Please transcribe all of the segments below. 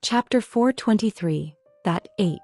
Chapter 423, That 8.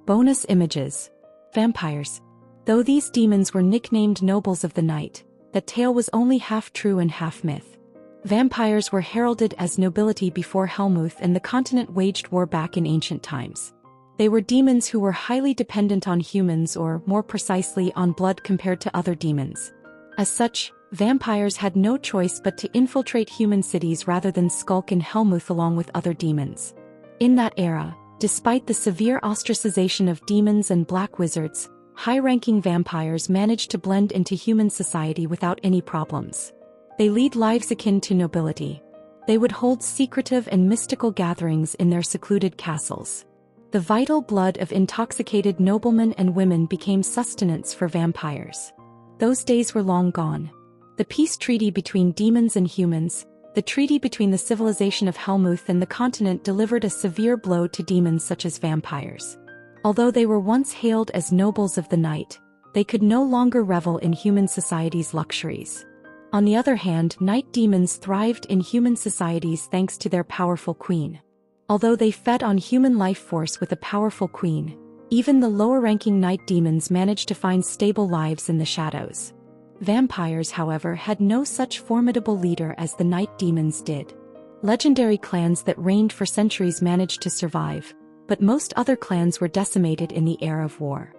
Bonus images. Vampires. Though these demons were nicknamed nobles of the night, that tale was only half true and half myth. Vampires were heralded as nobility before Hellmouth and the continent waged war back in ancient times. They were demons who were highly dependent on humans, or more precisely on blood, compared to other demons. As such, vampires had no choice but to infiltrate human cities rather than skulk in Hellmouth along with other demons. In that era, despite the severe ostracization of demons and black wizards, high-ranking vampires managed to blend into human society without any problems. They lead lives akin to nobility. They would hold secretive and mystical gatherings in their secluded castles. The vital blood of intoxicated noblemen and women became sustenance for vampires. Those days were long gone. The peace treaty between demons and humans, the treaty between the civilization of Hellmouth and the continent, delivered a severe blow to demons such as vampires. Although they were once hailed as nobles of the night, they could no longer revel in human society's luxuries. On the other hand, night demons thrived in human societies thanks to their powerful queen. Although they fed on human life force with a powerful queen, even the lower-ranking night demons managed to find stable lives in the shadows. Vampires, however, had no such formidable leader as the night demons did. Legendary clans that reigned for centuries managed to survive, but most other clans were decimated in the era of war.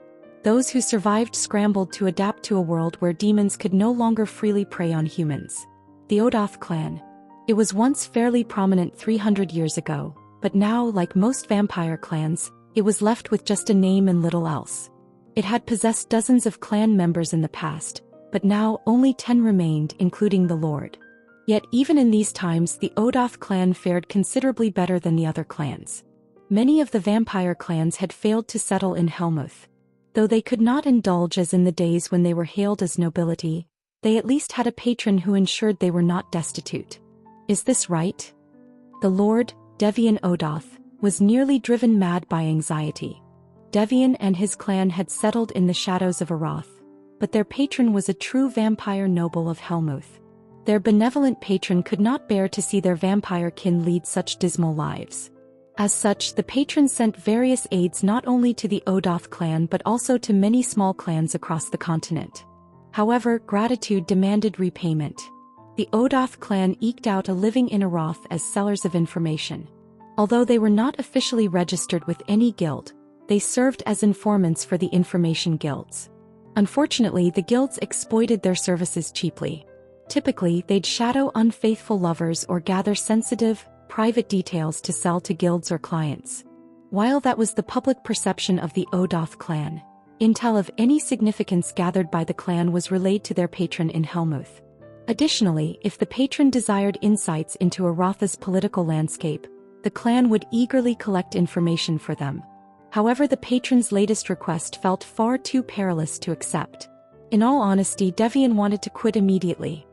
Those who survived scrambled to adapt to a world where demons could no longer freely prey on humans. The Odoth clan. It was once fairly prominent 300 years ago, but now, like most vampire clans, it was left with just a name and little else. It had possessed dozens of clan members in the past, but now only 10 remained, including the Lord. Yet even in these times, the Odoth clan fared considerably better than the other clans. Many of the vampire clans had failed to settle in Hellmouth. Though they could not indulge as in the days when they were hailed as nobility, they at least had a patron who ensured they were not destitute. Is this right? The Lord, Devian Odoth, was nearly driven mad by anxiety. Devian and his clan had settled in the shadows of Aroth, but their patron was a true vampire noble of Hellmouth. Their benevolent patron could not bear to see their vampire kin lead such dismal lives. As such, the patron sent various aids not only to the Odoth clan but also to many small clans across the continent. However, gratitude demanded repayment. The Odoth clan eked out a living in Aroth as sellers of information. Although they were not officially registered with any guild, they served as informants for the information guilds. Unfortunately, the guilds exploited their services cheaply. Typically, they'd shadow unfaithful lovers or gather sensitive, private details to sell to guilds or clients. While that was the public perception of the Odoth clan, intel of any significance gathered by the clan was relayed to their patron in Hellmouth. Additionally, if the patron desired insights into Aroth's political landscape, the clan would eagerly collect information for them. However, the patron's latest request felt far too perilous to accept. In all honesty, Devian wanted to quit immediately.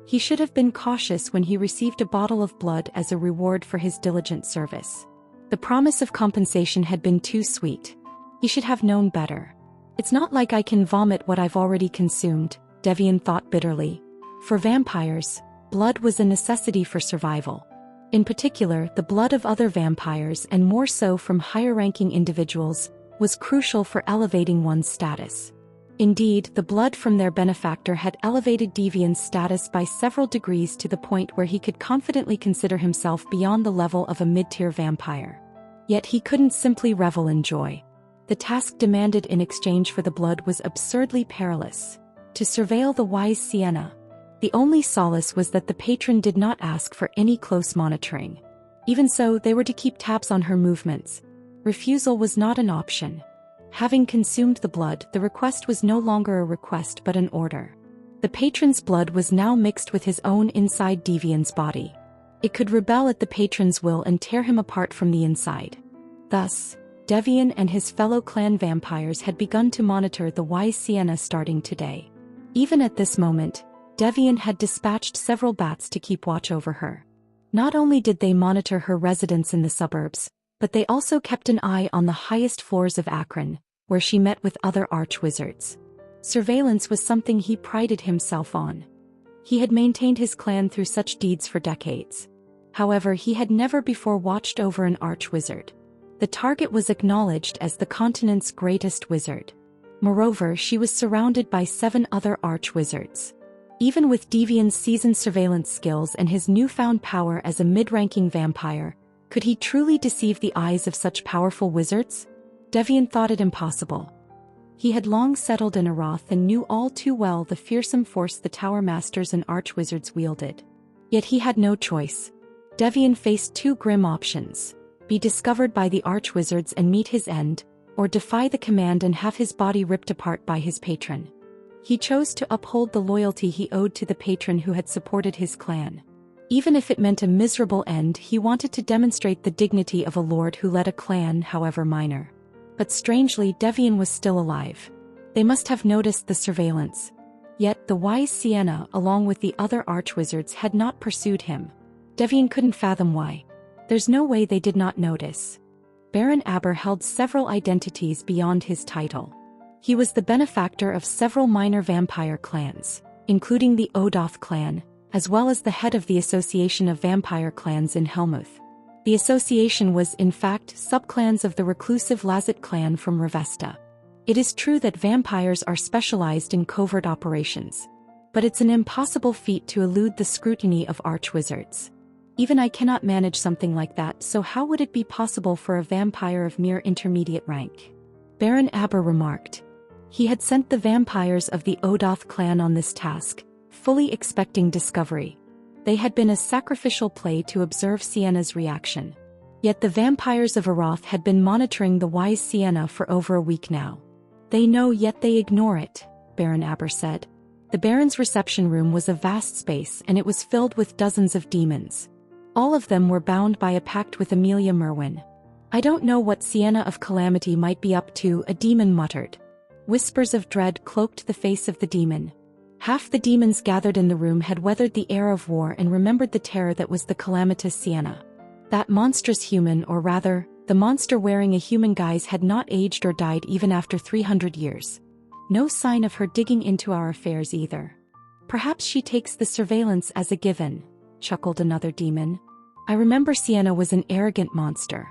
He should have been cautious when he received a bottle of blood as a reward for his diligent service. The promise of compensation had been too sweet. He should have known better. It's not like I can vomit what I've already consumed, Devian thought bitterly. For vampires, blood was a necessity for survival. In particular, the blood of other vampires, and more so from higher-ranking individuals, was crucial for elevating one's status. Indeed, the blood from their benefactor had elevated Devian's status by several degrees to the point where he could confidently consider himself beyond the level of a mid-tier vampire. Yet he couldn't simply revel in joy. The task demanded in exchange for the blood was absurdly perilous. To surveil the wise Sienna. The only solace was that the patron did not ask for any close monitoring. Even so, they were to keep tabs on her movements. Refusal was not an option. Having consumed the blood, the request was no longer a request but an order. The patron's blood was now mixed with his own inside Devian's body. It could rebel at the patron's will and tear him apart from the inside. Thus, Devian and his fellow clan vampires had begun to monitor the wise Sienna starting today. Even at this moment, Devian had dispatched several bats to keep watch over her. Not only did they monitor her residence in the suburbs, but they also kept an eye on the highest floors of Akron, where she met with other arch-wizards. Surveillance was something he prided himself on. He had maintained his clan through such deeds for decades. However, he had never before watched over an arch-wizard. The target was acknowledged as the continent's greatest wizard. Moreover, she was surrounded by 7 other arch-wizards. Even with Devian's seasoned surveillance skills and his newfound power as a mid-ranking vampire, could he truly deceive the eyes of such powerful wizards? Devian thought it impossible. He had long settled in Aroth and knew all too well the fearsome force the Tower Masters and Archwizards wielded. Yet he had no choice. Devian faced 2 grim options: be discovered by the Archwizards and meet his end, or defy the command and have his body ripped apart by his patron. He chose to uphold the loyalty he owed to the patron who had supported his clan. Even if it meant a miserable end, he wanted to demonstrate the dignity of a lord who led a clan, however minor. But strangely, Devian was still alive. They must have noticed the surveillance. Yet, the wise Sienna, along with the other archwizards, had not pursued him. Devian couldn't fathom why. There's no way they did not notice. Baron Aber held several identities beyond his title. He was the benefactor of several minor vampire clans, including the Odoth clan, as well as the head of the Association of Vampire Clans in Helmuth. The association was, in fact, subclans of the reclusive Lazit clan from Revesta. It is true that vampires are specialized in covert operations. But it's an impossible feat to elude the scrutiny of archwizards. Even I cannot manage something like that, so how would it be possible for a vampire of mere intermediate rank? Baron Aber remarked. He had sent the vampires of the Odoth clan on this task, fully expecting discovery. They had been a sacrificial play to observe Sienna's reaction. Yet the vampires of Aroth had been monitoring the wise Sienna for over a week now. They know, yet they ignore it, Baron Aber said. The Baron's reception room was a vast space, and it was filled with dozens of demons. All of them were bound by a pact with Amelia Merwin. I don't know what Sienna of Calamity might be up to, a demon muttered. Whispers of dread cloaked the face of the demon. Half the demons gathered in the room had weathered the era of war and remembered the terror that was the calamitous Sienna. That monstrous human, or rather, the monster wearing a human guise, had not aged or died even after 300 years. No sign of her digging into our affairs either. Perhaps she takes the surveillance as a given, chuckled another demon. I remember Sienna was an arrogant monster.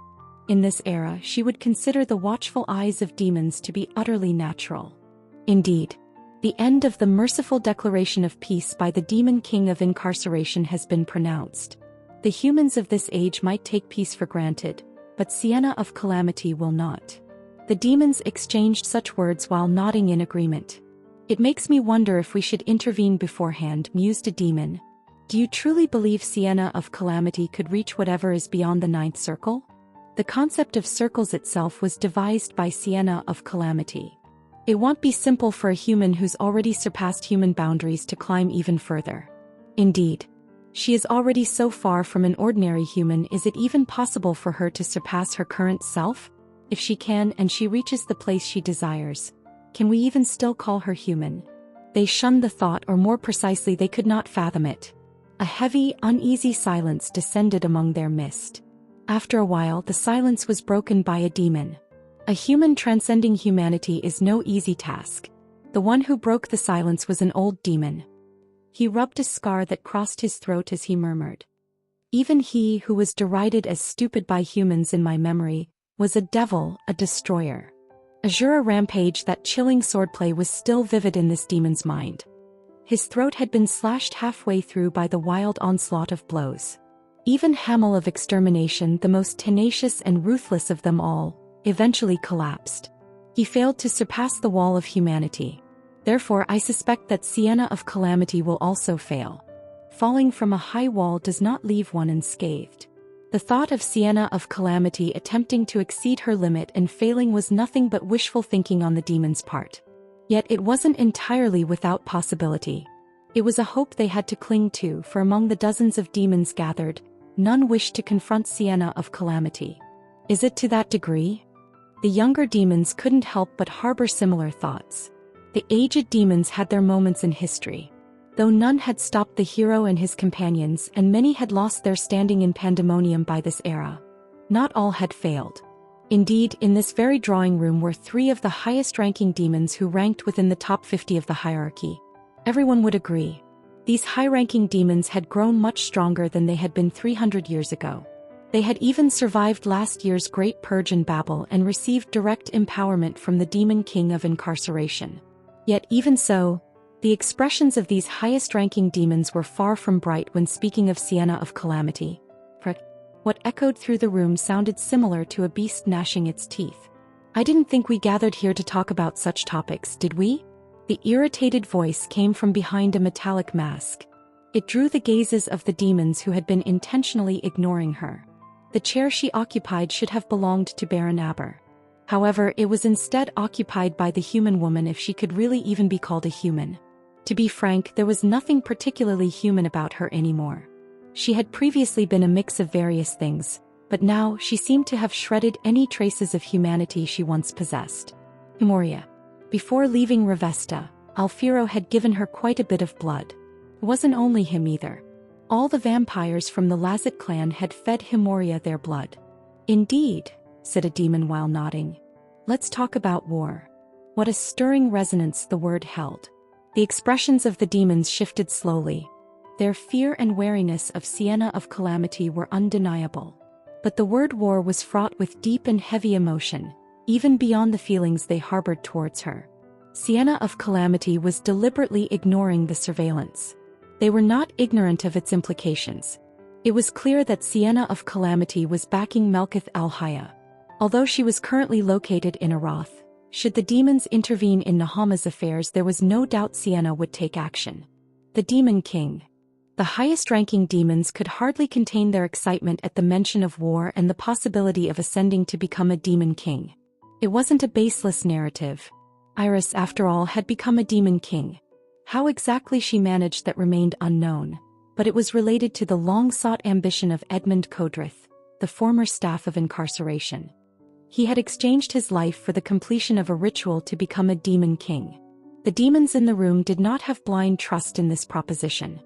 In this era, she would consider the watchful eyes of demons to be utterly natural. Indeed, the end of the merciful declaration of peace by the demon king of incarceration has been pronounced. The humans of this age might take peace for granted, but Sienna of Calamity will not. The demons exchanged such words while nodding in agreement. It makes me wonder if we should intervene beforehand, mused a demon. Do you truly believe Sienna of Calamity could reach whatever is beyond the 9th circle? The concept of circles itself was devised by Sienna of Calamity. It won't be simple for a human who's already surpassed human boundaries to climb even further. Indeed, she is already so far from an ordinary human. Is it even possible for her to surpass her current self? If she can, and she reaches the place she desires, can we even still call her human? They shunned the thought, or more precisely, they could not fathom it. A heavy, uneasy silence descended among their midst. After a while, the silence was broken by a demon. A human transcending humanity is no easy task. The one who broke the silence was an old demon. He rubbed a scar that crossed his throat as he murmured. Even he who was derided as stupid by humans in my memory was a devil, a destroyer. Azura Rampage, that chilling swordplay was still vivid in this demon's mind. His throat had been slashed halfway through by the wild onslaught of blows. Even Hamel of Extermination, the most tenacious and ruthless of them all, eventually collapsed. He failed to surpass the wall of humanity. Therefore, I suspect that Sienna of Calamity will also fail. Falling from a high wall does not leave one unscathed. The thought of Sienna of Calamity attempting to exceed her limit and failing was nothing but wishful thinking on the demon's part. Yet it wasn't entirely without possibility. It was a hope they had to cling to, for among the dozens of demons gathered, none wished to confront Sienna of Calamity. Is it to that degree? The younger demons couldn't help but harbor similar thoughts. The aged demons had their moments in history. Though none had stopped the hero and his companions, and many had lost their standing in pandemonium by this era, not all had failed. Indeed, in this very drawing room were 3 of the highest-ranking demons who ranked within the top 50 of the hierarchy. Everyone would agree. These high-ranking demons had grown much stronger than they had been 300 years ago. They had even survived last year's Great Purge in Babel and received direct empowerment from the Demon King of Incarceration. Yet even so, the expressions of these highest-ranking demons were far from bright when speaking of Sienna of Calamity. What echoed through the room sounded similar to a beast gnashing its teeth. "I didn't think we gathered here to talk about such topics, did we?" The irritated voice came from behind a metallic mask. It drew the gazes of the demons who had been intentionally ignoring her. The chair she occupied should have belonged to Baron Aber. However, it was instead occupied by the human woman, if she could really even be called a human. To be frank, there was nothing particularly human about her anymore. She had previously been a mix of various things, but now she seemed to have shredded any traces of humanity she once possessed. Moria. Before leaving Revesta, Alfiro had given her quite a bit of blood. It wasn't only him either. All the vampires from the Lazet clan had fed Himoria their blood. "Indeed," said a demon while nodding. "Let's talk about war." What a stirring resonance the word held. The expressions of the demons shifted slowly. Their fear and wariness of Sienna of Calamity were undeniable. But the word war was fraught with deep and heavy emotion, even beyond the feelings they harbored towards her. Sienna of Calamity was deliberately ignoring the surveillance. They were not ignorant of its implications. It was clear that Sienna of Calamity was backing Melkith el-Haya. Although she was currently located in Arath, should the demons intervene in Nahama's affairs, there was no doubt Sienna would take action. The Demon King. The highest-ranking demons could hardly contain their excitement at the mention of war and the possibility of ascending to become a Demon King. It wasn't a baseless narrative. Iris, after all, had become a Demon King. How exactly she managed that remained unknown, but it was related to the long-sought ambition of Edmund Kodrith, the former staff of Incarceration. He had exchanged his life for the completion of a ritual to become a Demon King. The demons in the room did not have blind trust in this proposition.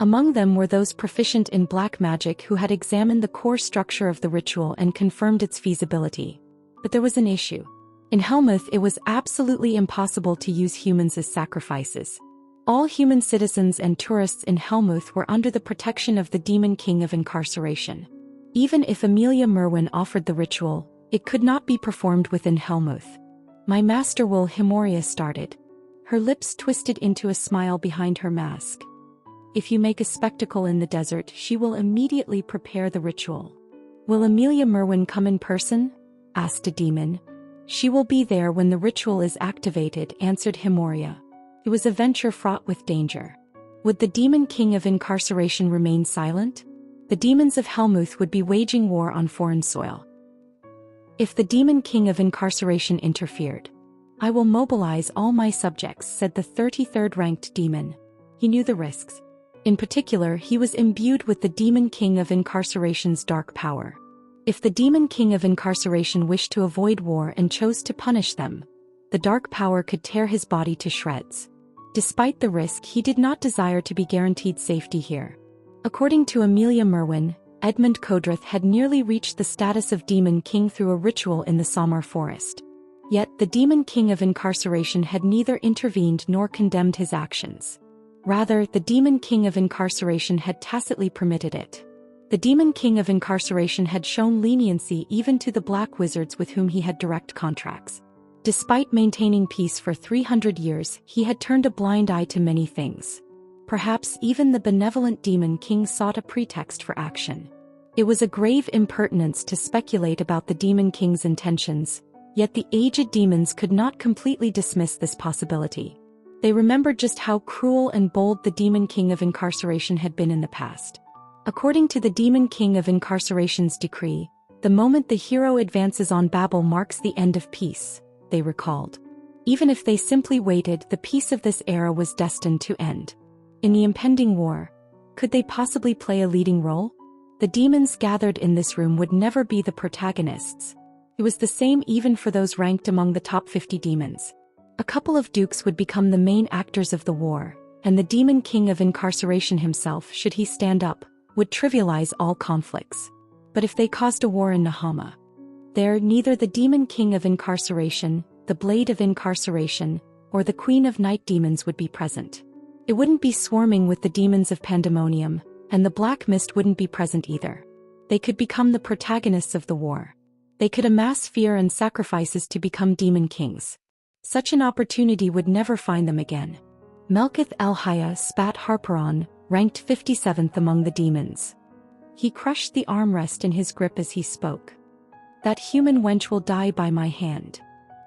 Among them were those proficient in black magic who had examined the core structure of the ritual and confirmed its feasibility. But there was an issue. In Helmuth, it was absolutely impossible to use humans as sacrifices. All human citizens and tourists in Helmuth were under the protection of the Demon King of Incarceration. Even if Amelia Merwin offered the ritual, it could not be performed within Helmuth. "My master will," Himoria started. Her lips twisted into a smile behind her mask. "If you make a spectacle in the desert, she will immediately prepare the ritual." "Will Amelia Merwin come in person?" asked a demon. "She will be there when the ritual is activated," answered Himoria. It was a venture fraught with danger. Would the Demon King of Incarceration remain silent? The demons of Helmuth would be waging war on foreign soil. If the Demon King of Incarceration interfered, "I will mobilize all my subjects," said the 33rd ranked demon. He knew the risks. In particular, he was imbued with the Demon King of Incarceration's dark power. If the Demon King of Incarceration wished to avoid war and chose to punish them, the dark power could tear his body to shreds. Despite the risk, he did not desire to be guaranteed safety here. According to Amelia Merwin, Edmund Kodrith had nearly reached the status of Demon King through a ritual in the Samar forest. Yet, the Demon King of Incarceration had neither intervened nor condemned his actions. Rather, the Demon King of Incarceration had tacitly permitted it. The Demon King of Incarceration had shown leniency even to the black wizards with whom he had direct contracts. Despite maintaining peace for 300 years, he had turned a blind eye to many things. Perhaps even the benevolent Demon King sought a pretext for action. It was a grave impertinence to speculate about the Demon King's intentions, yet the aged demons could not completely dismiss this possibility. They remembered just how cruel and bold the Demon King of Incarceration had been in the past. According to the Demon King of Incarceration's decree, the moment the hero advances on Babel marks the end of peace, they recalled. Even if they simply waited, the peace of this era was destined to end. In the impending war, could they possibly play a leading role? The demons gathered in this room would never be the protagonists. It was the same even for those ranked among the top 50 demons. A couple of dukes would become the main actors of the war, and the Demon King of Incarceration himself, should he stand up, would trivialize all conflicts. But if they caused a war in Nahama, there neither the Demon King of Incarceration, the Blade of Incarceration, or the Queen of Night Demons would be present. It wouldn't be swarming with the demons of pandemonium, and the black mist wouldn't be present either. They could become the protagonists of the war. They could amass fear and sacrifices to become demon kings. Such an opportunity would never find them again. Melkith el-Haya spat Harperon, ranked 57th among the demons. He crushed the armrest in his grip as he spoke. That human wench will die by my hand.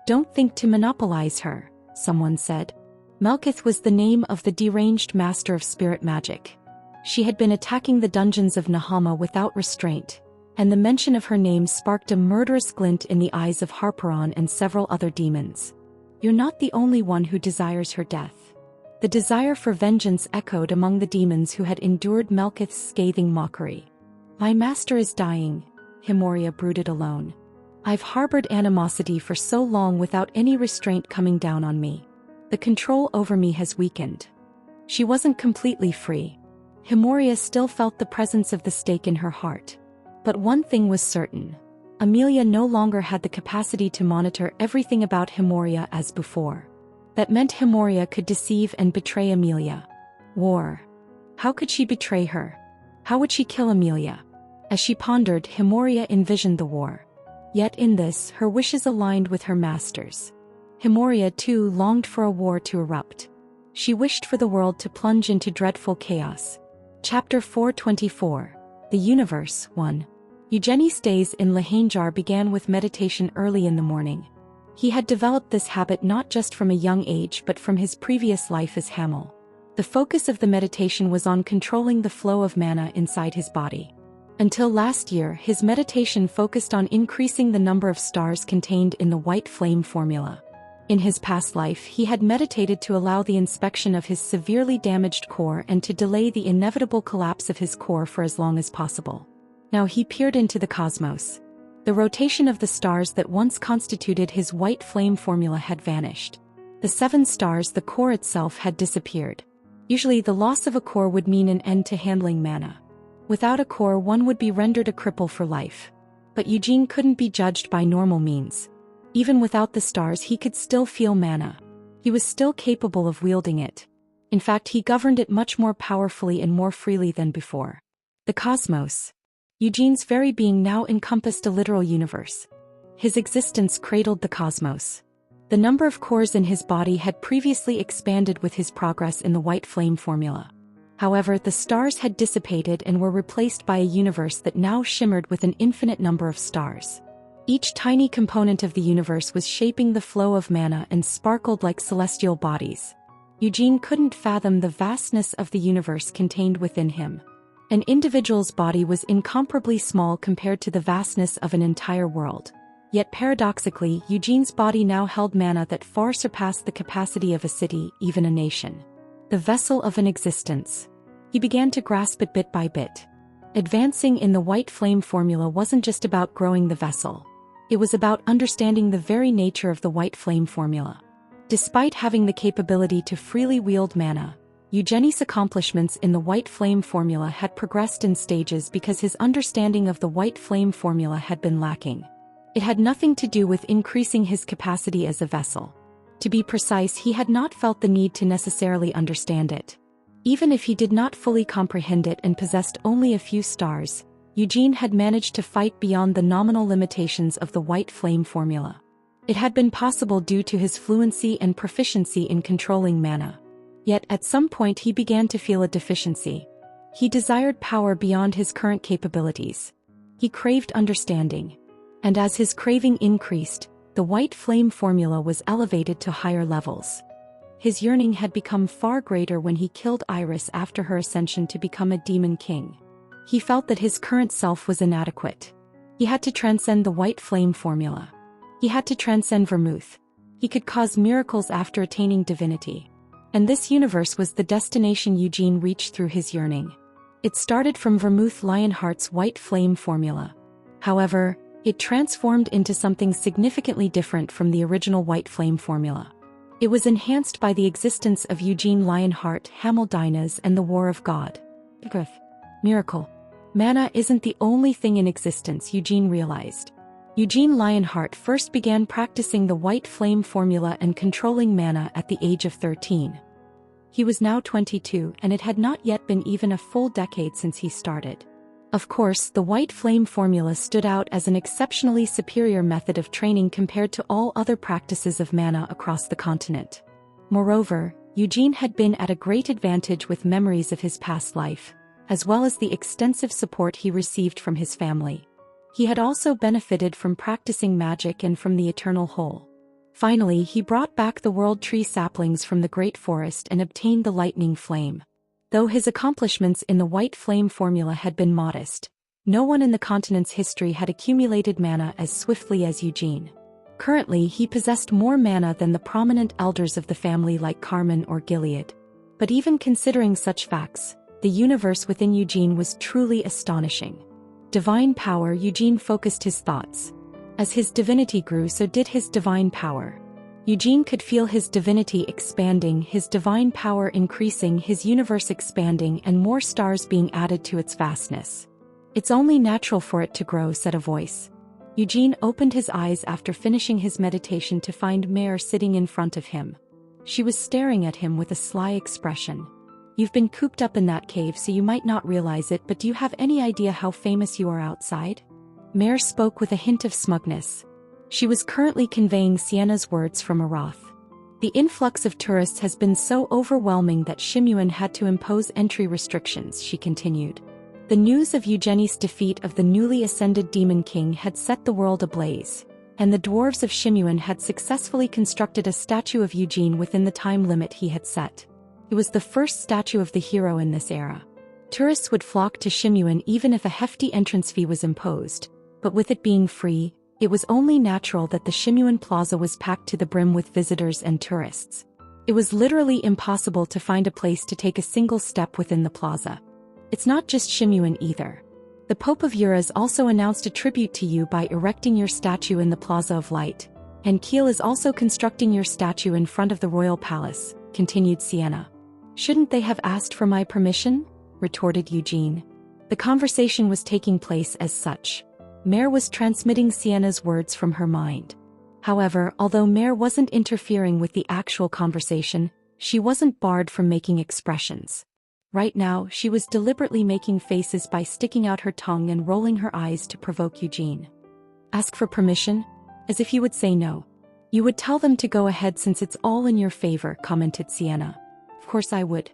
Don't think to monopolize her, someone said. Melkith was the name of the deranged master of spirit magic. She had been attacking the dungeons of Nahama without restraint, and the mention of her name sparked a murderous glint in the eyes of Harperon and several other demons. You're not the only one who desires her death. The desire for vengeance echoed among the demons who had endured Melkith's scathing mockery. My master is dying, Himoria brooded alone. I've harbored animosity for so long without any restraint coming down on me. The control over me has weakened. She wasn't completely free. Himoria still felt the presence of the stake in her heart. But one thing was certain. Amelia no longer had the capacity to monitor everything about Himoria as before. That meant Himoria could deceive and betray Amelia. War. How could she betray her? How would she kill Amelia? As she pondered, Himoria envisioned the war. Yet in this, her wishes aligned with her master's. Himoria too longed for a war to erupt. She wished for the world to plunge into dreadful chaos. Chapter 424. The Universe 1. Eugenie's days in Lahanjar began with meditation early in the morning. He had developed this habit not just from a young age but from his previous life as Hamel. The focus of the meditation was on controlling the flow of mana inside his body. Until last year, his meditation focused on increasing the number of stars contained in the white flame formula. In his past life, he had meditated to allow the inspection of his severely damaged core and to delay the inevitable collapse of his core for as long as possible. Now he peered into the cosmos. The rotation of the stars that once constituted his white flame formula had vanished. The 7 stars, the core itself, had disappeared. Usually the loss of a core would mean an end to handling mana. Without a core, one would be rendered a cripple for life. But Eugene couldn't be judged by normal means. Even without the stars, he could still feel mana. He was still capable of wielding it. In fact, he governed it much more powerfully and more freely than before. The cosmos. Eugene's very being now encompassed a literal universe. His existence cradled the cosmos. The number of cores in his body had previously expanded with his progress in the white flame formula. However, the stars had dissipated and were replaced by a universe that now shimmered with an infinite number of stars. Each tiny component of the universe was shaping the flow of mana and sparkled like celestial bodies. Eugene couldn't fathom the vastness of the universe contained within him. An individual's body was incomparably small compared to the vastness of an entire world. Yet paradoxically, Eugene's body now held mana that far surpassed the capacity of a city, even a nation. The vessel of an existence. He began to grasp it bit by bit. Advancing in the white flame formula wasn't just about growing the vessel. It was about understanding the very nature of the white flame formula. Despite having the capability to freely wield mana, Eugenie's accomplishments in the white flame formula had progressed in stages because his understanding of the white flame formula had been lacking. It had nothing to do with increasing his capacity as a vessel. To be precise, he had not felt the need to necessarily understand it. Even if he did not fully comprehend it and possessed only a few stars, Eugene had managed to fight beyond the nominal limitations of the white flame formula. It had been possible due to his fluency and proficiency in controlling mana. Yet at some point he began to feel a deficiency. He desired power beyond his current capabilities. He craved understanding. And as his craving increased, the white flame formula was elevated to higher levels. His yearning had become far greater when he killed Iris after her ascension to become a demon king. He felt that his current self was inadequate. He had to transcend the white flame formula. He had to transcend Vermouth. He could cause miracles after attaining divinity. And this universe was the destination Eugene reached through his yearning. It started from Vermouth Lionheart's white flame formula. However, it transformed into something significantly different from the original white flame formula. It was enhanced by the existence of Eugene Lionheart, Hamel Dynas, and the War of God. Miracle. Mana isn't the only thing in existence, Eugene realized. Eugene Lionheart first began practicing the white flame formula and controlling mana at the age of 13. He was now 22 and it had not yet been even a full decade since he started. Of course, the white flame formula stood out as an exceptionally superior method of training compared to all other practices of mana across the continent. Moreover, Eugene had been at a great advantage with memories of his past life, as well as the extensive support he received from his family. He had also benefited from practicing magic and from the eternal whole. Finally, he brought back the world tree saplings from the great forest and obtained the lightning flame. Though his accomplishments in the white flame formula had been modest, no one in the continent's history had accumulated mana as swiftly as Eugene. Currently, he possessed more mana than the prominent elders of the family like Carmen or Gilead. But even considering such facts, the universe within Eugene was truly astonishing. Divine power. Eugene focused his thoughts. As his divinity grew, so did his divine power. Eugene could feel his divinity expanding, his divine power increasing, his universe expanding, and more stars being added to its vastness. "It's only natural for it to grow," said a voice. Eugene opened his eyes after finishing his meditation to find Mare sitting in front of him. She was staring at him with a sly expression. "You've been cooped up in that cave, so you might not realize it, but do you have any idea how famous you are outside?" Mare spoke with a hint of smugness. She was currently conveying Sienna's words from Arath. "The influx of tourists has been so overwhelming that Shimuan had to impose entry restrictions," she continued. The news of Eugenie's defeat of the newly ascended Demon King had set the world ablaze, and the dwarves of Shimuan had successfully constructed a statue of Eugene within the time limit he had set. It was the first statue of the hero in this era. Tourists would flock to Shimuan even if a hefty entrance fee was imposed, but with it being free, it was only natural that the Shimuan Plaza was packed to the brim with visitors and tourists. It was literally impossible to find a place to take a single step within the plaza. It's not just Shimuan either. The Pope of Uras also announced a tribute to you by erecting your statue in the Plaza of Light, and Kiel is also constructing your statue in front of the royal palace, continued Sienna. "Shouldn't they have asked for my permission?" retorted Eugene. The conversation was taking place as such. Mare was transmitting Sienna's words from her mind. However, although Mare wasn't interfering with the actual conversation, she wasn't barred from making expressions. Right now, she was deliberately making faces by sticking out her tongue and rolling her eyes to provoke Eugene. "Ask for permission? As if you would say no. You would tell them to go ahead since it's all in your favor," commented Sienna. "Of course I would.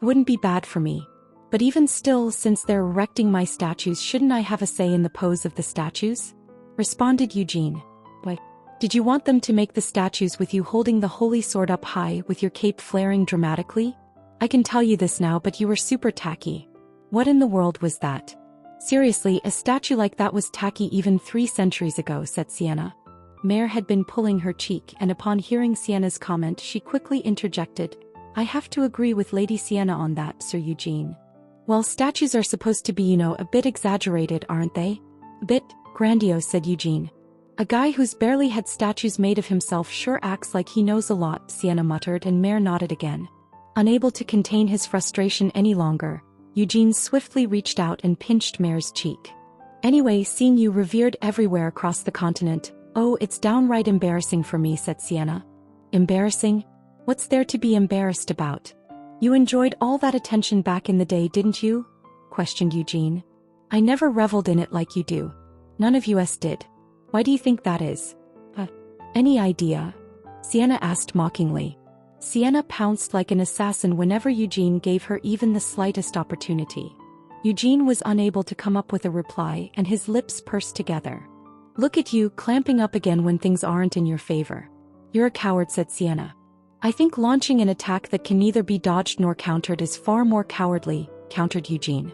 It wouldn't be bad for me. But even still, since they're erecting my statues, shouldn't I have a say in the pose of the statues?" responded Eugene. "Why? Did you want them to make the statues with you holding the holy sword up high with your cape flaring dramatically? I can tell you this now, but you were super tacky. What in the world was that?" "Seriously, a statue like that was tacky even 3 centuries ago," said Sienna. Mare had been pulling her cheek, and upon hearing Sienna's comment she quickly interjected, "I have to agree with Lady Sienna on that, Sir Eugene. Well, statues are supposed to be, a bit exaggerated, aren't they?" "A bit grandiose," said Eugene. "A guy who's barely had statues made of himself sure acts like he knows a lot," Sienna muttered, and Mare nodded again. Unable to contain his frustration any longer, Eugene swiftly reached out and pinched Mare's cheek. "Anyway, seeing you revered everywhere across the continent, oh, it's downright embarrassing for me," said Sienna. "Embarrassing? What's there to be embarrassed about? You enjoyed all that attention back in the day, didn't you?" questioned Eugene. "I never reveled in it like you do. None of us did. Why do you think that is?" Any idea?" Sienna asked mockingly. Sienna pounced like an assassin whenever Eugene gave her even the slightest opportunity. Eugene was unable to come up with a reply, and his lips pursed together. "Look at you, clamping up again when things aren't in your favor. You're a coward," said Sienna. "I think launching an attack that can neither be dodged nor countered is far more cowardly," countered Eugene.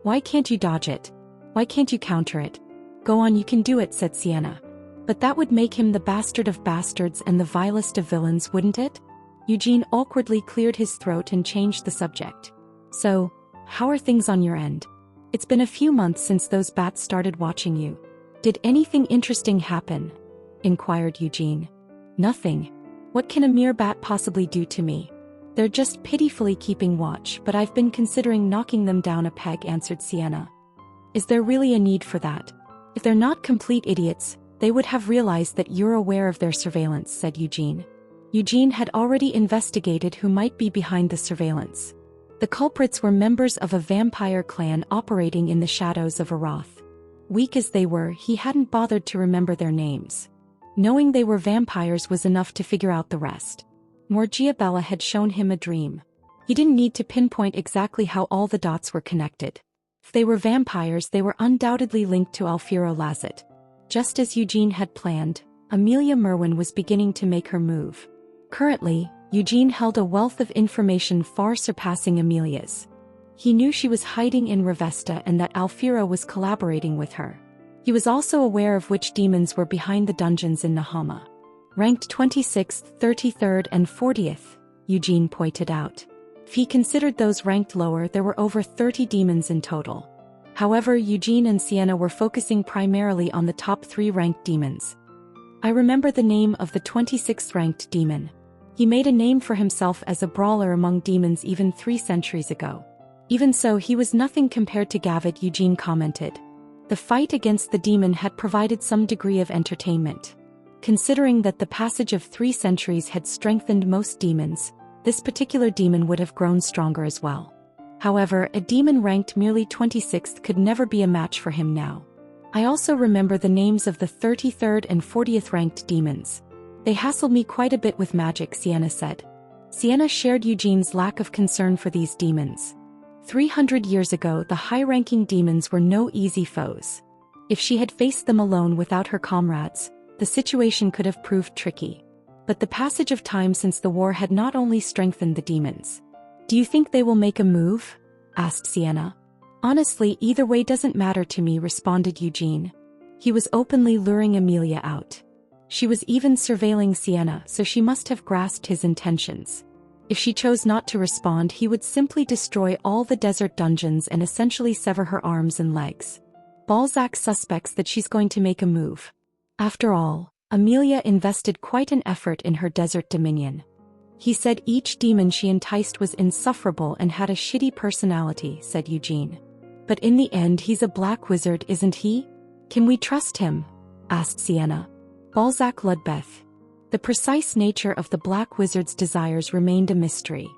"Why can't you dodge it? Why can't you counter it?" "Go on, you can do it," said Sienna. "But that would make him the bastard of bastards and the vilest of villains, wouldn't it?" Eugene awkwardly cleared his throat and changed the subject. "So, how are things on your end? It's been a few months since those bats started watching you. Did anything interesting happen?" inquired Eugene. "Nothing. What can a mere bat possibly do to me? They're just pitifully keeping watch, but I've been considering knocking them down a peg," answered Sienna. "Is there really a need for that? If they're not complete idiots, they would have realized that you're aware of their surveillance," said Eugene. Eugene had already investigated who might be behind the surveillance. The culprits were members of a vampire clan operating in the shadows of Aroth. Weak as they were, he hadn't bothered to remember their names. Knowing they were vampires was enough to figure out the rest. Morgiabella had shown him a dream. He didn't need to pinpoint exactly how all the dots were connected. If they were vampires, they were undoubtedly linked to Alfira Lazet. Just as Eugene had planned, Amelia Merwin was beginning to make her move. Currently, Eugene held a wealth of information far surpassing Amelia's. He knew she was hiding in Revesta and that Alfira was collaborating with her. He was also aware of which demons were behind the dungeons in Nahama. Ranked 26th, 33rd and 40th, Eugene pointed out. If he considered those ranked lower, there were over 30 demons in total. However, Eugene and Sienna were focusing primarily on the top 3 ranked demons. I remember the name of the 26th ranked demon. He made a name for himself as a brawler among demons even 3 centuries ago. Even so, he was nothing compared to Gavitt, Eugene commented. The fight against the demon had provided some degree of entertainment. Considering that the passage of 3 centuries had strengthened most demons, this particular demon would have grown stronger as well. However, a demon ranked merely 26th could never be a match for him now. I also remember the names of the 33rd and 40th ranked demons. They hassled me quite a bit with magic, Sienna said. Sienna shared Eugene's lack of concern for these demons. 300 years ago, the high-ranking demons were no easy foes. If she had faced them alone without her comrades, the situation could have proved tricky. But the passage of time since the war had not only strengthened the demons. Do you think they will make a move? Asked Sienna. Honestly, either way doesn't matter to me, responded Eugene. He was openly luring Amelia out. She was even surveilling Sienna, so she must have grasped his intentions. If she chose not to respond, he would simply destroy all the desert dungeons and essentially sever her arms and legs. Balzac suspects that she's going to make a move. After all, Amelia invested quite an effort in her desert dominion. He said each demon she enticed was insufferable and had a shitty personality, said Eugene. But in the end, he's a black wizard, isn't he? Can we trust him? Asked Sienna. Balzac Ludbeth. The precise nature of the Black Wizard's desires remained a mystery.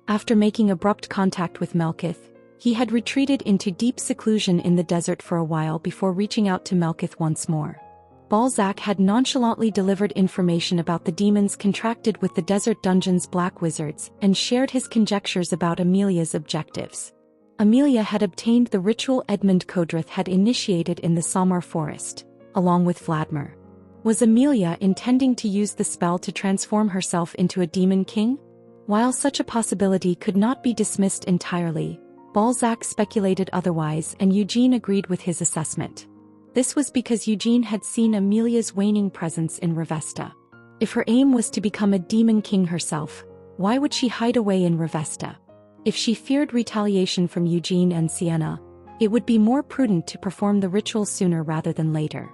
After making abrupt contact with Melkith, he had retreated into deep seclusion in the desert for a while before reaching out to Melkith once more. Balzac had nonchalantly delivered information about the demons contracted with the desert dungeon's Black Wizards and shared his conjectures about Amelia's objectives. Amelia had obtained the ritual Edmund Kodrith had initiated in the Samar forest, along with Vladimir. Was Amelia intending to use the spell to transform herself into a demon king? While such a possibility could not be dismissed entirely, Balzac speculated otherwise, and Eugene agreed with his assessment. This was because Eugene had seen Amelia's waning presence in Revesta. If her aim was to become a demon king herself, why would she hide away in Revesta? If she feared retaliation from Eugene and Sienna, it would be more prudent to perform the ritual sooner rather than later.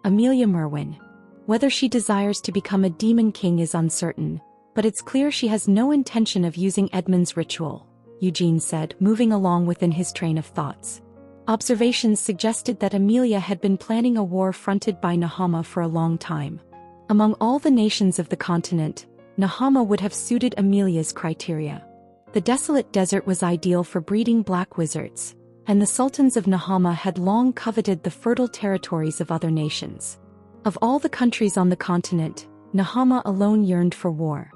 Amelia Merwin. Whether she desires to become a demon king is uncertain, but it's clear she has no intention of using Edmund's ritual, Eugene said, moving along within his train of thoughts. Observations suggested that Amelia had been planning a war fronted by Nahama for a long time. Among all the nations of the continent, Nahama would have suited Amelia's criteria. The desolate desert was ideal for breeding black wizards, and the sultans of Nahama had long coveted the fertile territories of other nations. Of all the countries on the continent, Nahama alone yearned for war.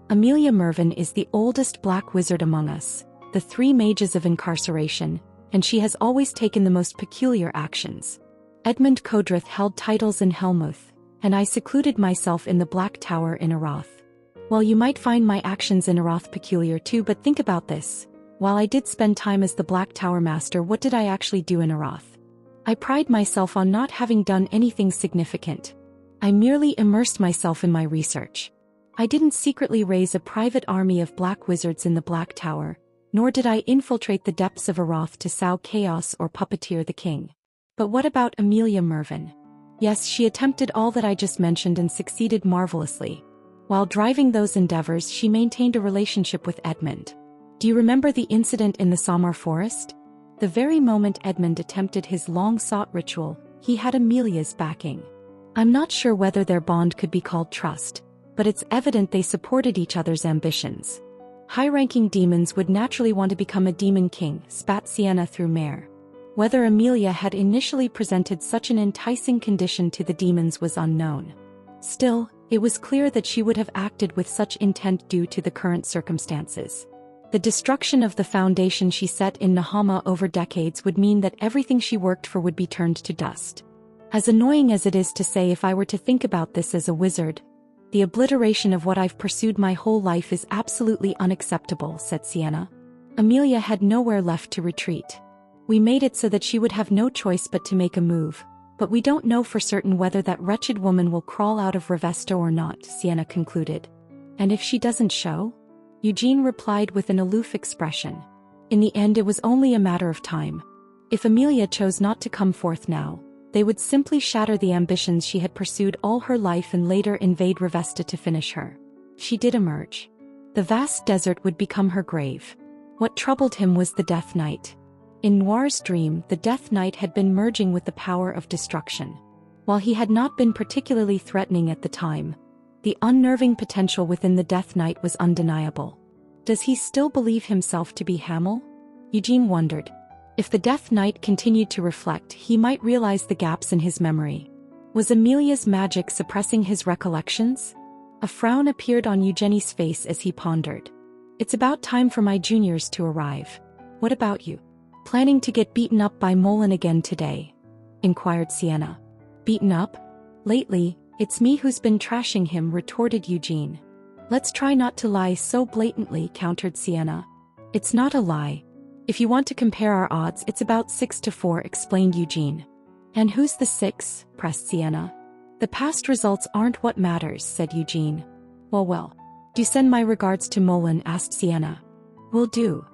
Amelia Mervyn is the oldest black wizard among us, the 3 mages of incarceration, and she has always taken the most peculiar actions. Edmund Kodrith held titles in Helmuth, and I secluded myself in the Black Tower in Aroth. Well, you might find my actions in Aroth peculiar too, but think about this. While I did spend time as the Black Tower Master, what did I actually do in Aroth? I pride myself on not having done anything significant. I merely immersed myself in my research. I didn't secretly raise a private army of black wizards in the Black Tower, nor did I infiltrate the depths of Aroth to sow chaos or puppeteer the king. But what about Amelia Mervyn? Yes, she attempted all that I just mentioned and succeeded marvelously. While driving those endeavors, she maintained a relationship with Edmund. Do you remember the incident in the Samar forest? The very moment Edmund attempted his long-sought ritual, he had Amelia's backing. I'm not sure whether their bond could be called trust, but it's evident they supported each other's ambitions. High-ranking demons would naturally want to become a demon king, spat Sienna through Mare. Whether Amelia had initially presented such an enticing condition to the demons was unknown. Still, it was clear that she would have acted with such intent due to the current circumstances. The destruction of the foundation she set in Nahama over decades would mean that everything she worked for would be turned to dust. As annoying as it is to say, if I were to think about this as a wizard, the obliteration of what I've pursued my whole life is absolutely unacceptable, said Sienna. Amelia had nowhere left to retreat. We made it so that she would have no choice but to make a move, but we don't know for certain whether that wretched woman will crawl out of Revesta or not, Sienna concluded. And if she doesn't show? Eugene replied with an aloof expression. In the end, it was only a matter of time. If Amelia chose not to come forth now, they would simply shatter the ambitions she had pursued all her life and later invade Revesta to finish her. She did emerge. The vast desert would become her grave. What troubled him was the Death Knight. In Noir's dream, the Death Knight had been merging with the power of destruction. While he had not been particularly threatening at the time, the unnerving potential within the Death Knight was undeniable. Does he still believe himself to be Hamel? Eugene wondered. If the Death Knight continued to reflect, he might realize the gaps in his memory. Was Amelia's magic suppressing his recollections? A frown appeared on Eugenie's face as he pondered. It's about time for my juniors to arrive. What about you? Planning to get beaten up by Molen again today? Inquired Sienna. Beaten up? Lately, it's me who's been trashing him, retorted Eugene. Let's try not to lie so blatantly, countered Sienna. It's not a lie. If you want to compare our odds, it's about 6-4, explained Eugene. And who's the 6? Pressed Sienna. The past results aren't what matters, said Eugene. Well. Do send my regards to Molen, asked Sienna. Will do.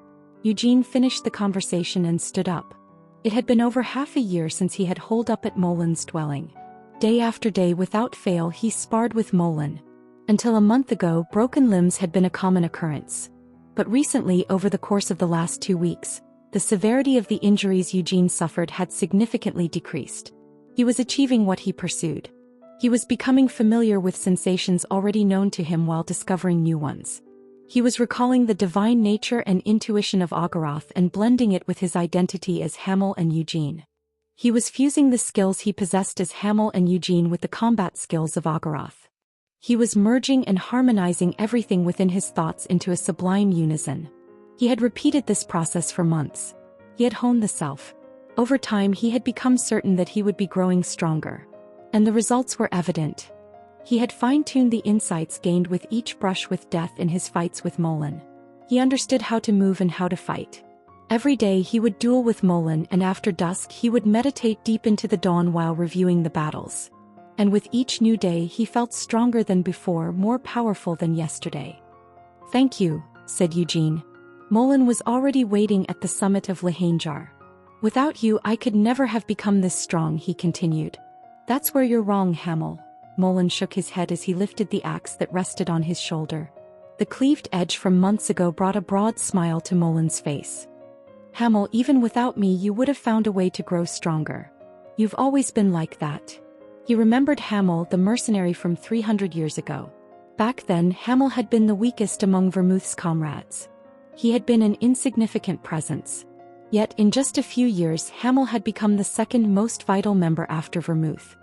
Eugene finished the conversation and stood up. It had been over half a year since he had holed up at Molen's dwelling. Day after day without fail he sparred with Molen. Until a month ago, broken limbs had been a common occurrence. But recently, over the course of the last 2 weeks, the severity of the injuries Eugene suffered had significantly decreased. He was achieving what he pursued. He was becoming familiar with sensations already known to him while discovering new ones. He was recalling the divine nature and intuition of Agaroth and blending it with his identity as Hamel and Eugene. He was fusing the skills he possessed as Hamel and Eugene with the combat skills of Agaroth. He was merging and harmonizing everything within his thoughts into a sublime unison. He had repeated this process for months. He had honed the self. Over time he had become certain that he would be growing stronger. And the results were evident. He had fine-tuned the insights gained with each brush with death in his fights with Molen. He understood how to move and how to fight. Every day he would duel with Molen, and after dusk he would meditate deep into the dawn while reviewing the battles. And with each new day he felt stronger than before, more powerful than yesterday. Thank you, said Eugene. Molen was already waiting at the summit of Lahanjar. Without you I could never have become this strong, he continued. That's where you're wrong, Hamel. Molen shook his head as he lifted the axe that rested on his shoulder. The cleaved edge from months ago brought a broad smile to Molen's face. Hamel, even without me you would have found a way to grow stronger. You've always been like that. He remembered Hamel, the mercenary from 300 years ago. Back then, Hamel had been the weakest among Vermouth's comrades. He had been an insignificant presence. Yet in just a few years Hamel had become the second most vital member after Vermouth.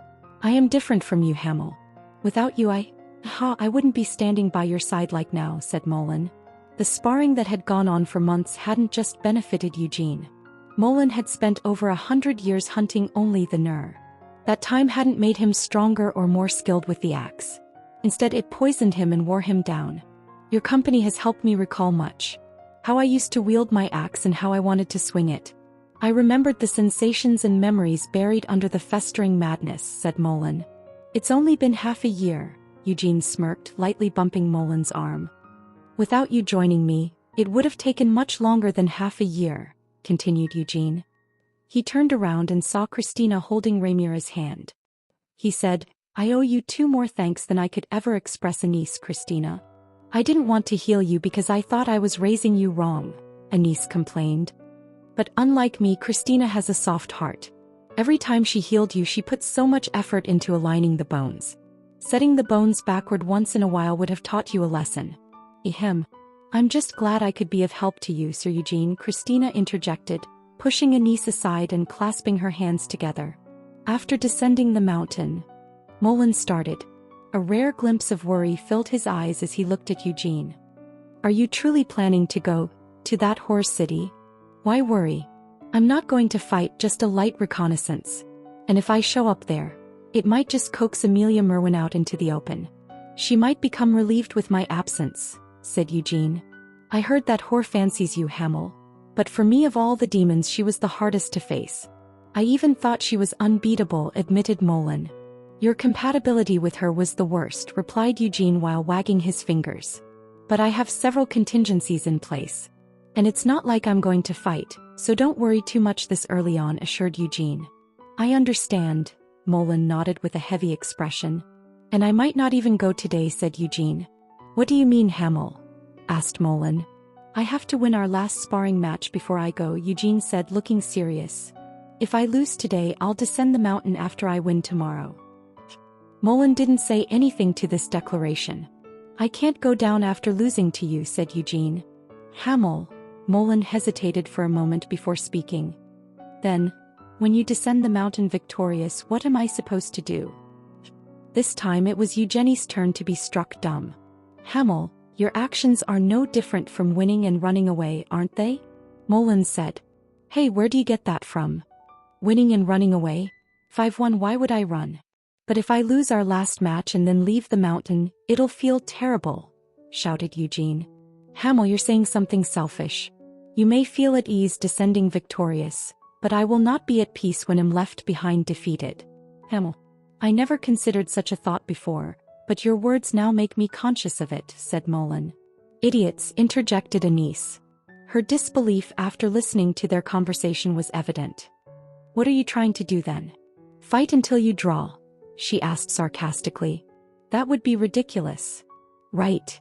I am different from you, Hamel. Without you I wouldn't be standing by your side like now, said Molen. The sparring that had gone on for months hadn't just benefited Eugene. Molen had spent over 100 years hunting only the Nur. That time hadn't made him stronger or more skilled with the axe. Instead it poisoned him and wore him down. Your company has helped me recall much. How I used to wield my axe and how I wanted to swing it. I remembered the sensations and memories buried under the festering madness, said Molen. It's only been half a year, Eugene smirked, lightly bumping Molen's arm. Without you joining me, it would have taken much longer than half a year, continued Eugene. He turned around and saw Christina holding Rhaenyra's hand. He said, I owe you 2 more thanks than I could ever express, Anise. Christina. I didn't want to heal you because I thought I was raising you wrong, Anise complained. But unlike me, Christina has a soft heart. Every time she healed you she put so much effort into aligning the bones. Setting the bones backward once in a while would have taught you a lesson. Ahem. I'm just glad I could be of help to you, Sir Eugene, Christina interjected, pushing Anise aside and clasping her hands together. After descending the mountain, Mullen started. A rare glimpse of worry filled his eyes as he looked at Eugene. Are you truly planning to go to that horror city? Why worry? I'm not going to fight, just a light reconnaissance. And if I show up there, it might just coax Amelia Merwin out into the open. She might become relieved with my absence, said Eugene. I heard that whore fancies you, Hamel. But for me, of all the demons, she was the hardest to face. I even thought she was unbeatable, admitted Mullen. Your compatibility with her was the worst, replied Eugene while wagging his fingers. But I have several contingencies in place. And it's not like I'm going to fight, so don't worry too much this early on, assured Eugene. I understand, Mullen nodded with a heavy expression. And I might not even go today, said Eugene. What do you mean, Hamel? Asked Mullen. I have to win our last sparring match before I go, Eugene said, looking serious. If I lose today, I'll descend the mountain after I win tomorrow. Mullen didn't say anything to this declaration. I can't go down after losing to you, said Eugene. Hamel. Mullen hesitated for a moment before speaking. Then, when you descend the mountain victorious, what am I supposed to do? This time it was Eugenie's turn to be struck dumb. Hamel, your actions are no different from winning and running away, aren't they? Mullen said. Hey, where do you get that from? Winning and running away? 5-1, why would I run? But if I lose our last match and then leave the mountain, it'll feel terrible, shouted Eugene. Hamel, you're saying something selfish. You may feel at ease descending victorious, but I will not be at peace when I'm left behind defeated. Hamel, I never considered such a thought before, but your words now make me conscious of it, said Mullen. Idiots, interjected Anise. Her disbelief after listening to their conversation was evident. What are you trying to do then? Fight until you draw, she asked sarcastically. That would be ridiculous. Right.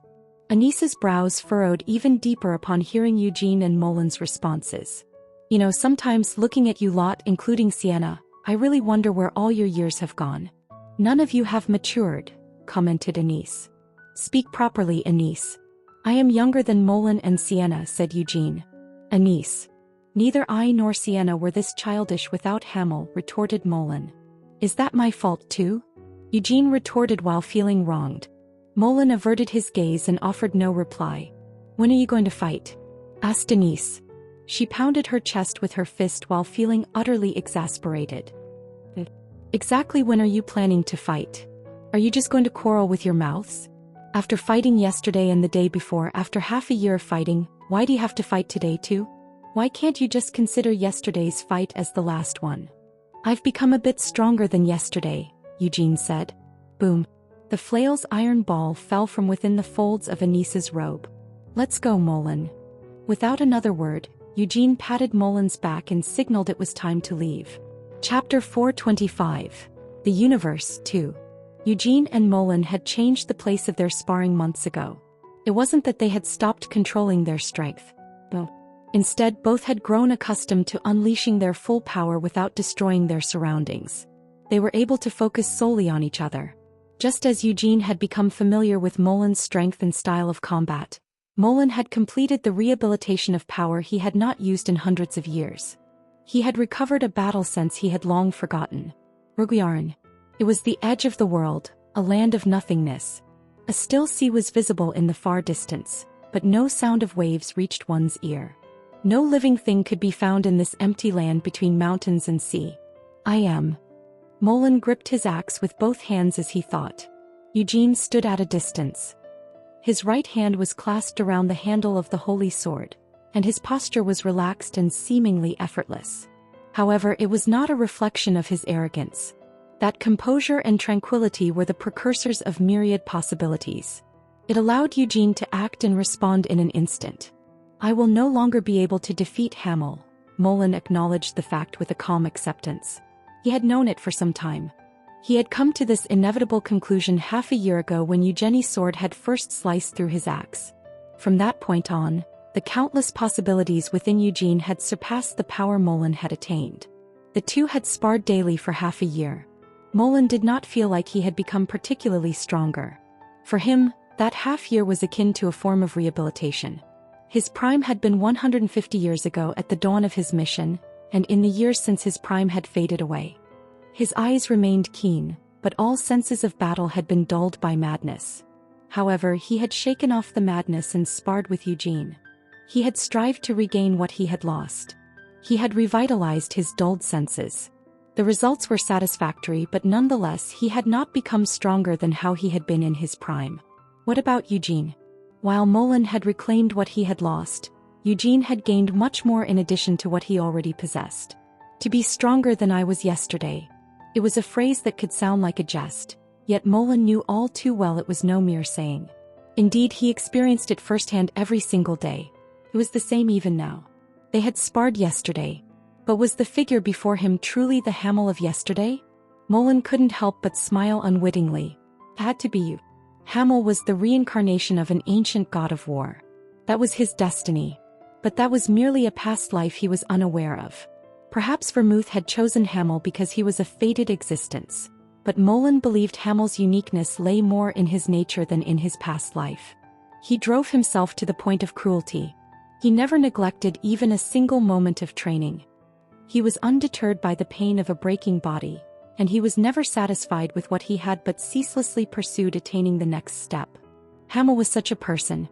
Anise's brows furrowed even deeper upon hearing Eugene and Mullen's responses. You know, sometimes looking at you lot, including Sienna, I really wonder where all your years have gone. None of you have matured, commented Anise. Speak properly, Anise. I am younger than Mullen and Sienna, said Eugene. Anise. Neither I nor Sienna were this childish without Hamel, retorted Mullen. Is that my fault too? Eugene retorted while feeling wronged. Mullen averted his gaze and offered no reply. When are you going to fight? Asked Anise. She pounded her chest with her fist while feeling utterly exasperated. Exactly when are you planning to fight? Are you just going to quarrel with your mouths? After fighting yesterday and the day before, after half a year of fighting, why do you have to fight today too? Why can't you just consider yesterday's fight as the last one? I've become a bit stronger than yesterday, Eugene said. Boom. The flail's iron ball fell from within the folds of Anise's robe. Let's go, Mullen. Without another word, Eugene patted Mullen's back and signaled it was time to leave. Chapter 425. The Universe, 2. Eugene and Mullen had changed the place of their sparring months ago. It wasn't that they had stopped controlling their strength. No. Instead, both had grown accustomed to unleashing their full power without destroying their surroundings. They were able to focus solely on each other. Just as Eugene had become familiar with Mullen's strength and style of combat, Mullen had completed the rehabilitation of power he had not used in hundreds of years. He had recovered a battle sense he had long forgotten. Rugyarn. It was the edge of the world, a land of nothingness. A still sea was visible in the far distance, but no sound of waves reached one's ear. No living thing could be found in this empty land between mountains and sea. I am. Mullen gripped his axe with both hands as he thought. Eugene stood at a distance. His right hand was clasped around the handle of the holy sword, and his posture was relaxed and seemingly effortless. However, it was not a reflection of his arrogance. That composure and tranquility were the precursors of myriad possibilities. It allowed Eugene to act and respond in an instant. I will no longer be able to defeat Hamel, Mullen acknowledged the fact with a calm acceptance. He had known it for some time. He had come to this inevitable conclusion half a year ago when Eugenie's sword had first sliced through his axe. From that point on, the countless possibilities within Eugene had surpassed the power Mullen had attained. The two had sparred daily for half a year. Molen did not feel like he had become particularly stronger. For him, that half-year was akin to a form of rehabilitation. His prime had been 150 years ago at the dawn of his mission, and in the years since his prime had faded away. His eyes remained keen, but all senses of battle had been dulled by madness. However, he had shaken off the madness and sparred with Eugene. He had strived to regain what he had lost. He had revitalized his dulled senses. The results were satisfactory, but nonetheless he had not become stronger than how he had been in his prime. What about Eugene? While Molen had reclaimed what he had lost, Eugene had gained much more in addition to what he already possessed. To be stronger than I was yesterday. It was a phrase that could sound like a jest, yet Molen knew all too well it was no mere saying. Indeed, he experienced it firsthand every single day. It was the same even now. They had sparred yesterday. But was the figure before him truly the Hamel of yesterday? Molen couldn't help but smile unwittingly. Had to be you. Hamel was the reincarnation of an ancient god of war. That was his destiny. But that was merely a past life he was unaware of. Perhaps Vermouth had chosen Hamel because he was a fated existence. But Molen believed Hamel's uniqueness lay more in his nature than in his past life. He drove himself to the point of cruelty. He never neglected even a single moment of training. He was undeterred by the pain of a breaking body, and he was never satisfied with what he had but ceaselessly pursued attaining the next step. Hamel was such a person.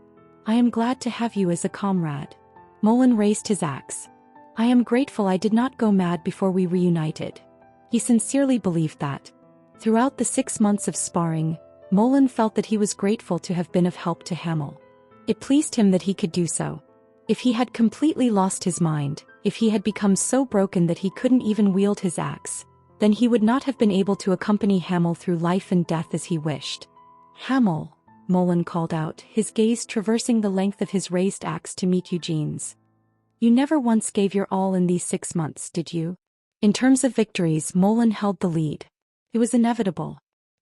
I am glad to have you as a comrade. Molen raised his axe. I am grateful I did not go mad before we reunited. He sincerely believed that. Throughout the 6 months of sparring, Molen felt that he was grateful to have been of help to Hamel. It pleased him that he could do so. If he had completely lost his mind, if he had become so broken that he couldn't even wield his axe, then he would not have been able to accompany Hamel through life and death as he wished. Hamel, Molen called out, his gaze traversing the length of his raised axe to meet Eugene's. You never once gave your all in these 6 months, did you? In terms of victories, Molen held the lead. It was inevitable.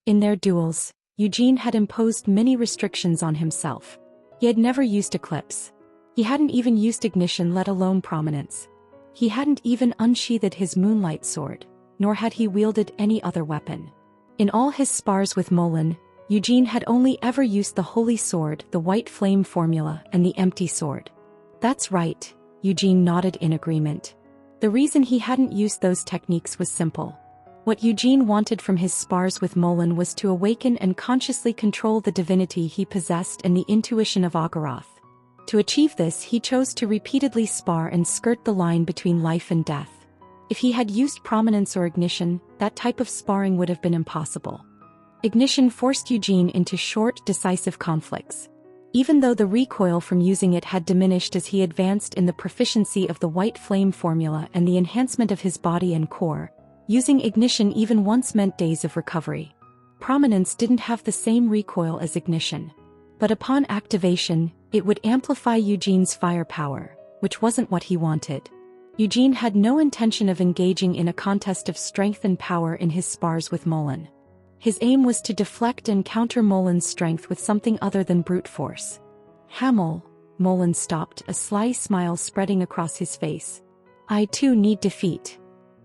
In their duels, Eugene had imposed many restrictions on himself. He had never used Eclipse. He hadn't even used Ignition, let alone Prominence. He hadn't even unsheathed his Moonlight sword, nor had he wielded any other weapon. In all his spars with Molen, Eugene had only ever used the Holy Sword, the White Flame formula, and the Empty Sword. That's right, Eugene nodded in agreement. The reason he hadn't used those techniques was simple. What Eugene wanted from his spars with Molen was to awaken and consciously control the divinity he possessed and the intuition of Agarath. To achieve this, he chose to repeatedly spar and skirt the line between life and death. If he had used Prominence or Ignition, that type of sparring would have been impossible. Ignition forced Eugene into short, decisive conflicts. Even though the recoil from using it had diminished as he advanced in the proficiency of the White Flame formula and the enhancement of his body and core, using Ignition even once meant days of recovery. Prominence didn't have the same recoil as Ignition. But upon activation, it would amplify Eugene's firepower, which wasn't what he wanted. Eugene had no intention of engaging in a contest of strength and power in his spars with Molen. His aim was to deflect and counter Molen's strength with something other than brute force. Hamel, Molen stopped, a sly smile spreading across his face. I too need defeat.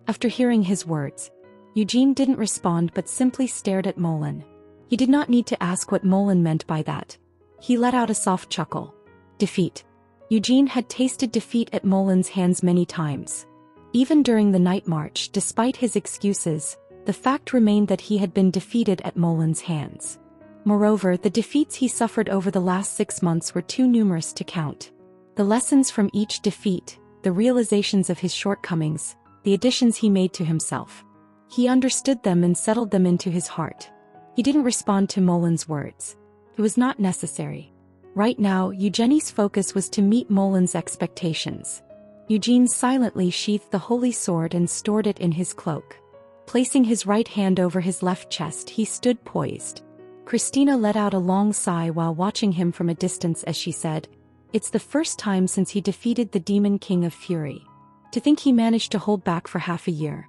After hearing his words, Eugene didn't respond but simply stared at Molen. He did not need to ask what Molen meant by that. He let out a soft chuckle. Defeat. Eugene had tasted defeat at Molen's hands many times. Even during the night march, despite his excuses, the fact remained that he had been defeated at Molen's hands. Moreover, the defeats he suffered over the last 6 months were too numerous to count. The lessons from each defeat, the realizations of his shortcomings, the additions he made to himself. He understood them and settled them into his heart. He didn't respond to Molen's words. It was not necessary. Right now, Eugenie's focus was to meet Molen's expectations. Eugene silently sheathed the holy sword and stored it in his cloak. Placing his right hand over his left chest, he stood poised. Christina let out a long sigh while watching him from a distance as she said, "It's the first time since he defeated the Demon King of Fury. To think he managed to hold back for half a year.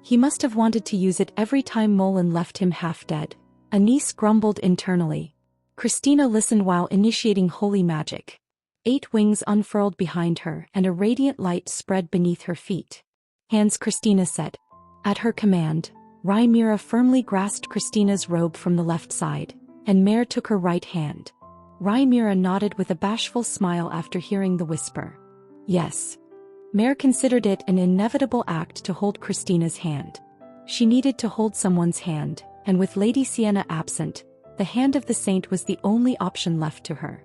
He must have wanted to use it every time Molen left him half dead." Anise grumbled internally. Christina listened while initiating holy magic. 8 wings unfurled behind her and a radiant light spread beneath her feet. Hands, Christina said. At her command, Rhaenyra firmly grasped Christina's robe from the left side, and Mare took her right hand. Rhaenyra nodded with a bashful smile after hearing the whisper. Yes. Mare considered it an inevitable act to hold Christina's hand. She needed to hold someone's hand, and with Lady Sienna absent, the hand of the saint was the only option left to her.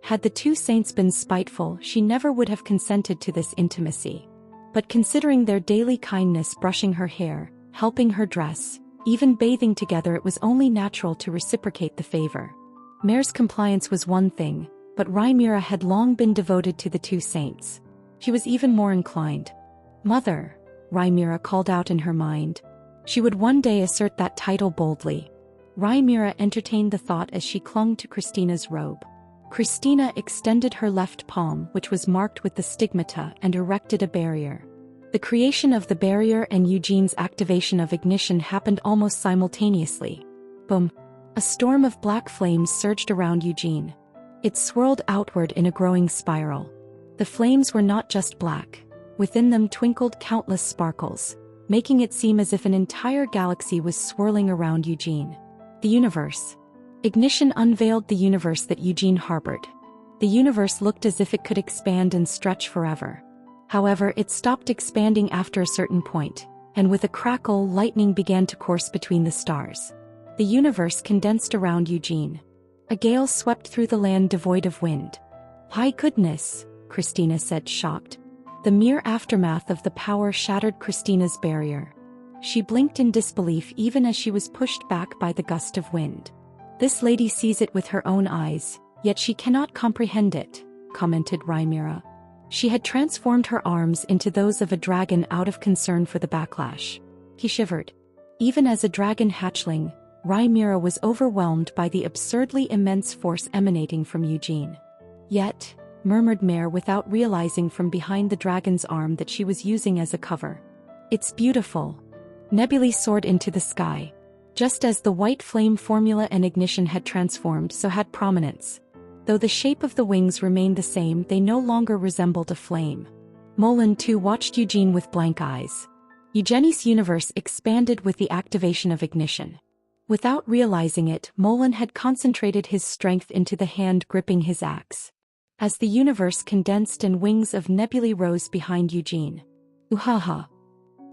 Had the two saints been spiteful, she never would have consented to this intimacy. But considering their daily kindness, brushing her hair, helping her dress, even bathing together, it was only natural to reciprocate the favor. Mare's compliance was one thing, but Rhaenyra had long been devoted to the two saints. She was even more inclined. Mother, Rhaenyra called out in her mind. She would one day assert that title boldly. Rhaenyra entertained the thought as she clung to Christina's robe. Christina extended her left palm, which was marked with the stigmata, and erected a barrier. The creation of the barrier and Eugene's activation of ignition happened almost simultaneously. Boom! A storm of black flames surged around Eugene. It swirled outward in a growing spiral. The flames were not just black. Within them twinkled countless sparkles, making it seem as if an entire galaxy was swirling around Eugene. The universe. Ignition unveiled the universe that Eugene harbored. The universe looked as if it could expand and stretch forever. However, it stopped expanding after a certain point, and with a crackle, lightning began to course between the stars. The universe condensed around Eugene. A gale swept through the land devoid of wind. "My goodness," Christina said, shocked. The mere aftermath of the power shattered Christina's barrier. She blinked in disbelief even as she was pushed back by the gust of wind. "This lady sees it with her own eyes, yet she cannot comprehend it," commented Rhaenyra. She had transformed her arms into those of a dragon out of concern for the backlash. He shivered. Even as a dragon hatchling, Rhaenyra was overwhelmed by the absurdly immense force emanating from Eugene. "Yet," murmured Mare without realizing from behind the dragon's arm that she was using as a cover. "It's beautiful." Nebulae soared into the sky. Just as the white flame formula and ignition had transformed, so had prominence. Though the shape of the wings remained the same, they no longer resembled a flame. Molan too watched Eugene with blank eyes. Eugene's universe expanded with the activation of ignition. Without realizing it, Molan had concentrated his strength into the hand gripping his axe. As the universe condensed and wings of nebulae rose behind Eugene. "Uhaha."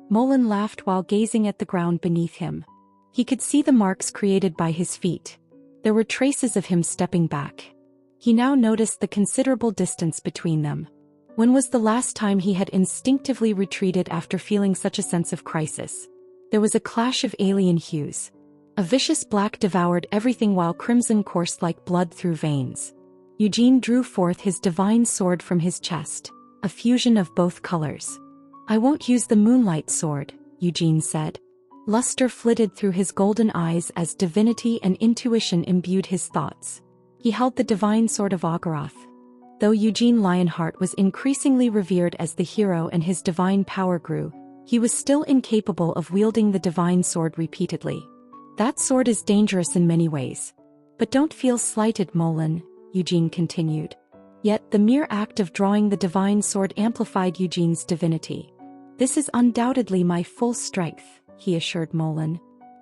Molan laughed while gazing at the ground beneath him. He could see the marks created by his feet. There were traces of him stepping back. He now noticed the considerable distance between them. When was the last time he had instinctively retreated after feeling such a sense of crisis? There was a clash of alien hues. A vicious black devoured everything while crimson coursed like blood through veins. Eugene drew forth his divine sword from his chest, a fusion of both colors. "I won't use the moonlight sword," Eugene said. Luster flitted through his golden eyes as divinity and intuition imbued his thoughts. He held the divine sword of Ogoroth. Though Eugene Lionheart was increasingly revered as the hero and his divine power grew, he was still incapable of wielding the divine sword repeatedly. "That sword is dangerous in many ways. But don't feel slighted, Molan," Eugene continued. Yet the mere act of drawing the divine sword amplified Eugene's divinity. "This is undoubtedly my full strength," he assured Molan.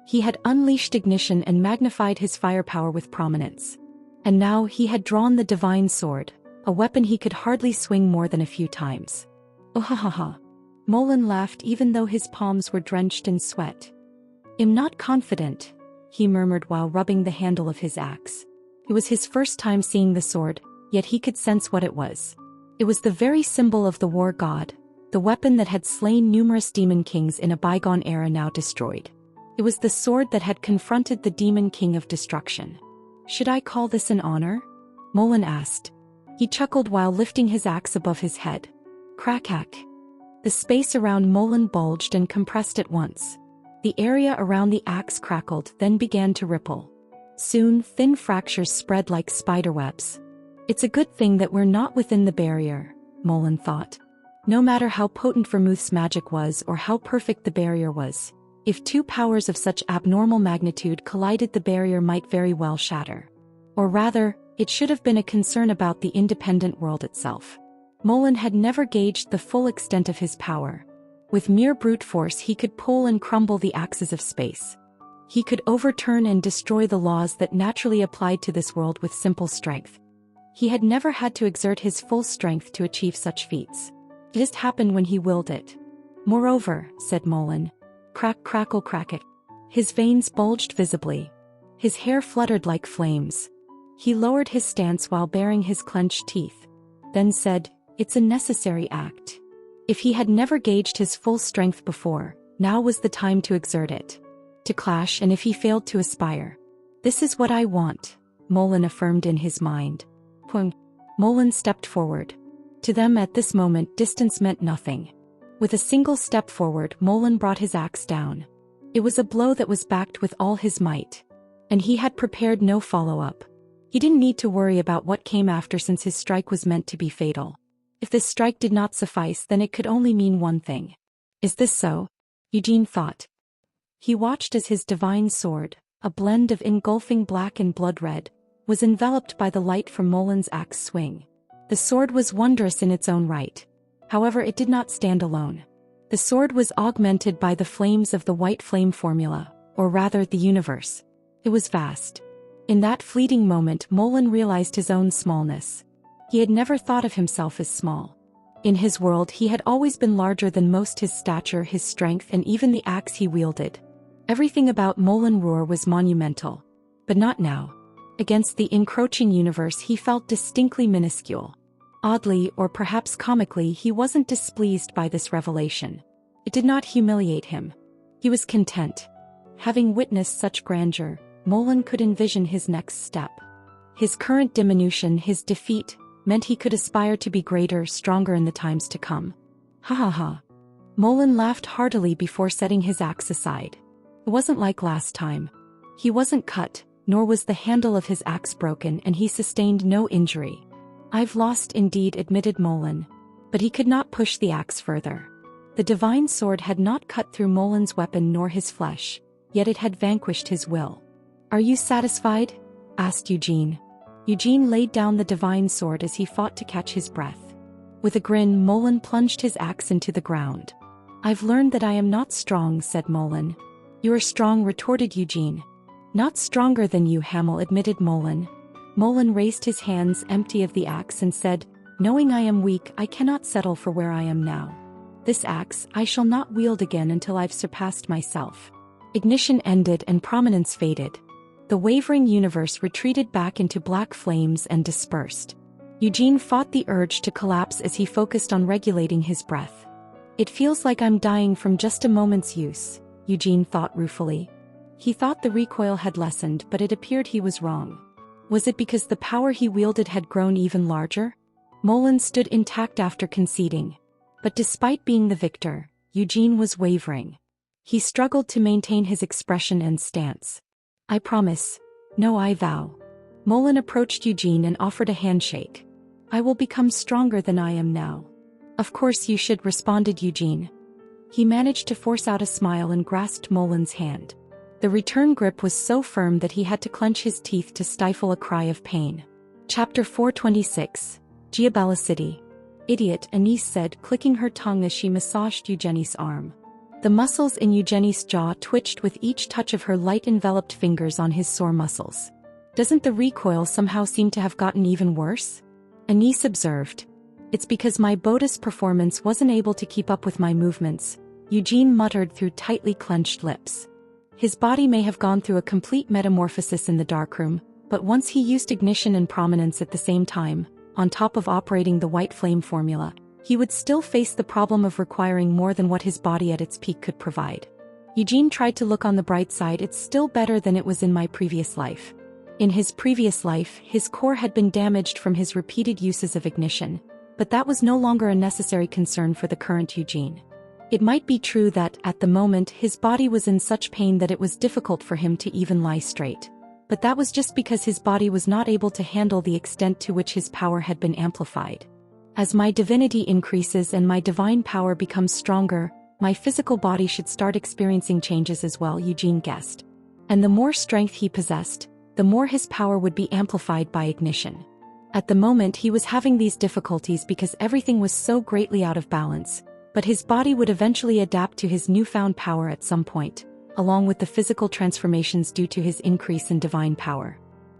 He had unleashed ignition and magnified his firepower with prominence. And now he had drawn the divine sword, a weapon he could hardly swing more than a few times. "Oh ha ha ha." Molan laughed even though his palms were drenched in sweat. "I'm not confident," he murmured while rubbing the handle of his axe. It was his first time seeing the sword, yet he could sense what it was. It was the very symbol of the war god, the weapon that had slain numerous demon kings in a bygone era now destroyed. It was the sword that had confronted the demon king of destruction. "Should I call this an honor?" Molan asked. He chuckled while lifting his axe above his head. Crack-hack. The space around Molan bulged and compressed at once. The area around the axe crackled, then began to ripple. Soon, thin fractures spread like spiderwebs. "It's a good thing that we're not within the barrier," Molan thought. No matter how potent Vermouth's magic was or how perfect the barrier was, if two powers of such abnormal magnitude collided, the barrier might very well shatter. Or rather, it should have been a concern about the independent world itself. Molan had never gauged the full extent of his power. With mere brute force he could pull and crumble the axes of space. He could overturn and destroy the laws that naturally applied to this world with simple strength. He had never had to exert his full strength to achieve such feats. It just happened when he willed it. Moreover, said Molen. Crack crackle crack it. His veins bulged visibly. His hair fluttered like flames. He lowered his stance while baring his clenched teeth. Then said, "It's a necessary act." If he had never gauged his full strength before, now was the time to exert it. To clash, and if he failed to aspire. "This is what I want," Molen affirmed in his mind. Molen stepped forward. To them at this moment distance meant nothing. With a single step forward, Molen brought his axe down. It was a blow that was backed with all his might. And he had prepared no follow-up. He didn't need to worry about what came after since his strike was meant to be fatal. If this strike did not suffice, then it could only mean one thing. Is this so? Eugene thought. He watched as his divine sword, a blend of engulfing black and blood red, was enveloped by the light from Molen's axe swing. The sword was wondrous in its own right. However, it did not stand alone. The sword was augmented by the flames of the white flame formula, or rather the universe. It was vast. In that fleeting moment, Molen realized his own smallness. He had never thought of himself as small. In his world he had always been larger than most, his stature, his strength, and even the axe he wielded. Everything about Molen Roar was monumental. But not now. Against the encroaching universe he felt distinctly minuscule. Oddly, or perhaps comically, he wasn't displeased by this revelation. It did not humiliate him. He was content. Having witnessed such grandeur, Molen could envision his next step. His current diminution, his defeat, meant he could aspire to be greater, stronger in the times to come. Ha ha ha. Molen laughed heartily before setting his axe aside. It wasn't like last time. He wasn't cut, nor was the handle of his axe broken, and he sustained no injury. "I've lost indeed," admitted Molen. But he could not push the axe further. The divine sword had not cut through Molen's weapon nor his flesh, yet it had vanquished his will. "Are you satisfied?" asked Eugene. Eugene laid down the divine sword as he fought to catch his breath. With a grin, Molen plunged his axe into the ground. "I've learned that I am not strong," said Molen. "You are strong," retorted Eugene. "Not stronger than you," Hamel admitted Molen. Molen raised his hands empty of the axe and said, "Knowing I am weak, I cannot settle for where I am now. This axe I shall not wield again until I've surpassed myself." Ignition ended and prominence faded. The wavering universe retreated back into black flames and dispersed. Eugene fought the urge to collapse as he focused on regulating his breath. "It feels like I'm dying from just a moment's use," Eugene thought ruefully. He thought the recoil had lessened, but it appeared he was wrong. Was it because the power he wielded had grown even larger? Molen stood intact after conceding. But despite being the victor, Eugene was wavering. He struggled to maintain his expression and stance. "I promise. No, I vow." Molen approached Eugene and offered a handshake. "I will become stronger than I am now." "Of course you should," responded Eugene. He managed to force out a smile and grasped Molen's hand. The return grip was so firm that he had to clench his teeth to stifle a cry of pain. Chapter 426. Giabella City. "Idiot," Anise said, clicking her tongue as she massaged Eugenie's arm. The muscles in Eugenie's jaw twitched with each touch of her light-enveloped fingers on his sore muscles. "Doesn't the recoil somehow seem to have gotten even worse?" Anise observed. "It's because my Bodis performance wasn't able to keep up with my movements," Eugene muttered through tightly clenched lips. His body may have gone through a complete metamorphosis in the darkroom, but once he used ignition and prominence at the same time, on top of operating the white flame formula, he would still face the problem of requiring more than what his body at its peak could provide. Eugene tried to look on the bright side. "It's still better than it was in my previous life." In his previous life, his core had been damaged from his repeated uses of ignition, but that was no longer a necessary concern for the current Eugene. It might be true that, at the moment, his body was in such pain that it was difficult for him to even lie straight. But that was just because his body was not able to handle the extent to which his power had been amplified. "As my divinity increases and my divine power becomes stronger, my physical body should start experiencing changes as well," Eugene guessed. And the more strength he possessed, the more his power would be amplified by ignition. At the moment he was having these difficulties because everything was so greatly out of balance. But his body would eventually adapt to his newfound power at some point, along with the physical transformations due to his increase in divine power.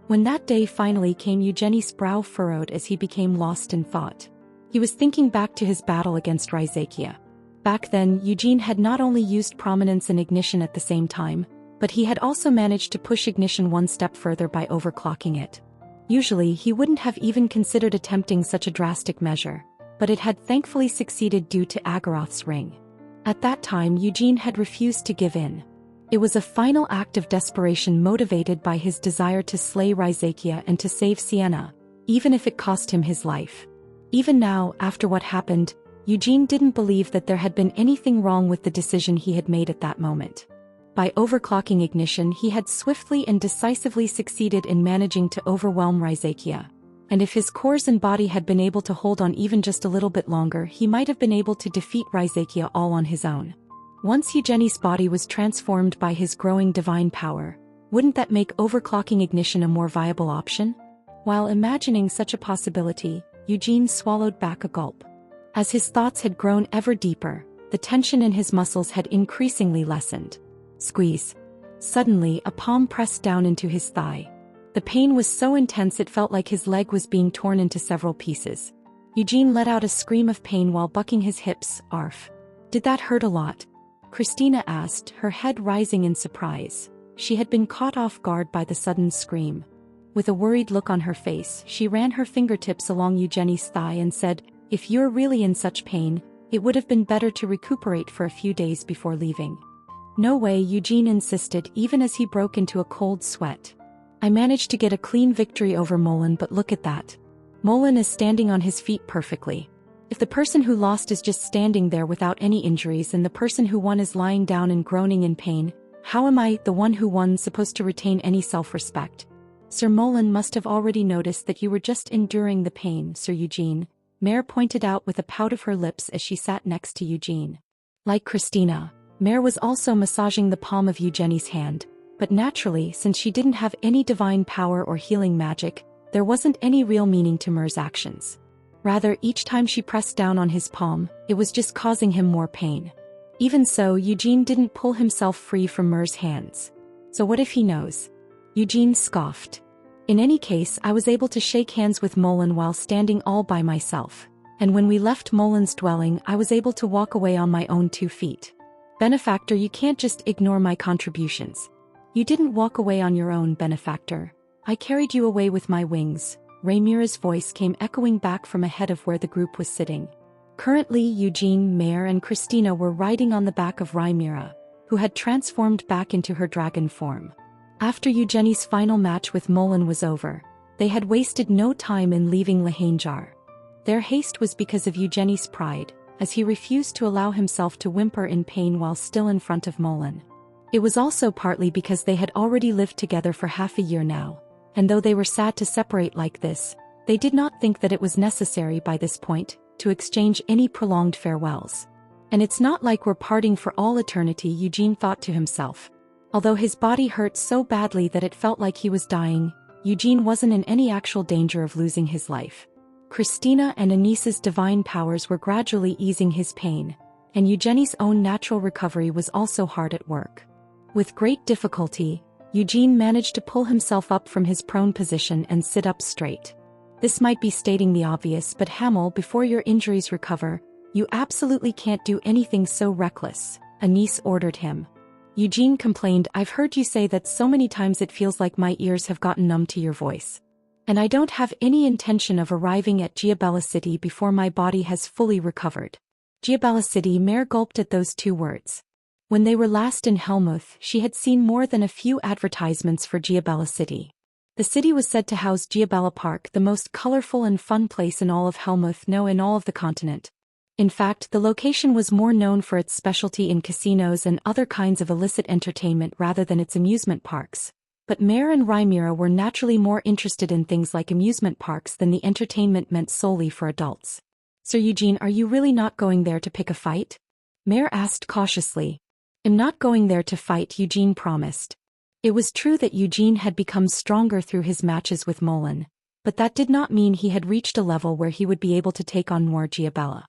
When that day finally came, Eugenie's brow furrowed as he became lost in thought. He was thinking back to his battle against Raizakia. Back then, Eugene had not only used prominence and ignition at the same time, but he had also managed to push ignition one step further by overclocking it. Usually, he wouldn't have even considered attempting such a drastic measure, but it had thankfully succeeded due to Agaroth's ring. At that time, Eugene had refused to give in. It was a final act of desperation motivated by his desire to slay Raizakia and to save Sienna, even if it cost him his life. Even now, after what happened, Eugene didn't believe that there had been anything wrong with the decision he had made at that moment. By overclocking ignition, he had swiftly and decisively succeeded in managing to overwhelm Raizakia. And if his cores and body had been able to hold on even just a little bit longer, he might have been able to defeat Raizakia all on his own. Once Eugenie's body was transformed by his growing divine power, wouldn't that make overclocking ignition a more viable option? While imagining such a possibility, Eugene swallowed back a gulp. As his thoughts had grown ever deeper, the tension in his muscles had increasingly lessened. Squeeze. Suddenly, a palm pressed down into his thigh. The pain was so intense it felt like his leg was being torn into several pieces. Eugene let out a scream of pain while bucking his hips. Arf. Did that hurt a lot? Christina asked, her head rising in surprise. She had been caught off guard by the sudden scream. With a worried look on her face, she ran her fingertips along Eugenie's thigh and said, "If you're really in such pain, it would have been better to recuperate for a few days before leaving." "No way," Eugene insisted, even as he broke into a cold sweat. "I managed to get a clean victory over Molen, but look at that. Molen is standing on his feet perfectly. If the person who lost is just standing there without any injuries and the person who won is lying down and groaning in pain, how am I, the one who won, supposed to retain any self-respect?" "Sir Molen must have already noticed that you were just enduring the pain, Sir Eugene," Mare pointed out with a pout of her lips as she sat next to Eugene. Like Christina, Mare was also massaging the palm of Eugenie's hand, but naturally, since she didn't have any divine power or healing magic, there wasn't any real meaning to Mer's actions. Rather, each time she pressed down on his palm, it was just causing him more pain. Even so, Eugene didn't pull himself free from Mer's hands. "So what if he knows?" Eugene scoffed. "In any case, I was able to shake hands with Molen while standing all by myself, and when we left Molen's dwelling, I was able to walk away on my own 2 feet. Benefactor, you can't just ignore my contributions." "You didn't walk away on your own, Benefactor. I carried you away with my wings." Rhaenyra's voice came echoing back from ahead of where the group was sitting. Currently, Eugene, Mare, and Christina were riding on the back of Rhaenyra, who had transformed back into her dragon form. After Eugenie's final match with Molen was over, they had wasted no time in leaving Lahanjar. Their haste was because of Eugenie's pride, as he refused to allow himself to whimper in pain while still in front of Molen. It was also partly because they had already lived together for half a year now, and though they were sad to separate like this, they did not think that it was necessary by this point to exchange any prolonged farewells. "And it's not like we're parting for all eternity," Eugene thought to himself. Although his body hurt so badly that it felt like he was dying, Eugene wasn't in any actual danger of losing his life. Christina and Anissa's divine powers were gradually easing his pain, and Eugenie's own natural recovery was also hard at work. With great difficulty, Eugene managed to pull himself up from his prone position and sit up straight. "This might be stating the obvious, but Hamel, before your injuries recover, you absolutely can't do anything so reckless," Anisse ordered him. Eugene complained, "I've heard you say that so many times it feels like my ears have gotten numb to your voice. And I don't have any intention of arriving at Giabella City before my body has fully recovered." Giabella City, Mare gulped at those 2 words. When they were last in Helmuth, she had seen more than a few advertisements for Giabella City. The city was said to house Giabella Park, the most colorful and fun place in all of Helmuth, no, in all of the continent. In fact, the location was more known for its specialty in casinos and other kinds of illicit entertainment rather than its amusement parks. But Mare and Rhaenyra were naturally more interested in things like amusement parks than the entertainment meant solely for adults. "Sir Eugene, are you really not going there to pick a fight?" Mare asked cautiously. "I'm not going there to fight," Eugene promised. It was true that Eugene had become stronger through his matches with Molen, but that did not mean he had reached a level where he would be able to take on more Giabella.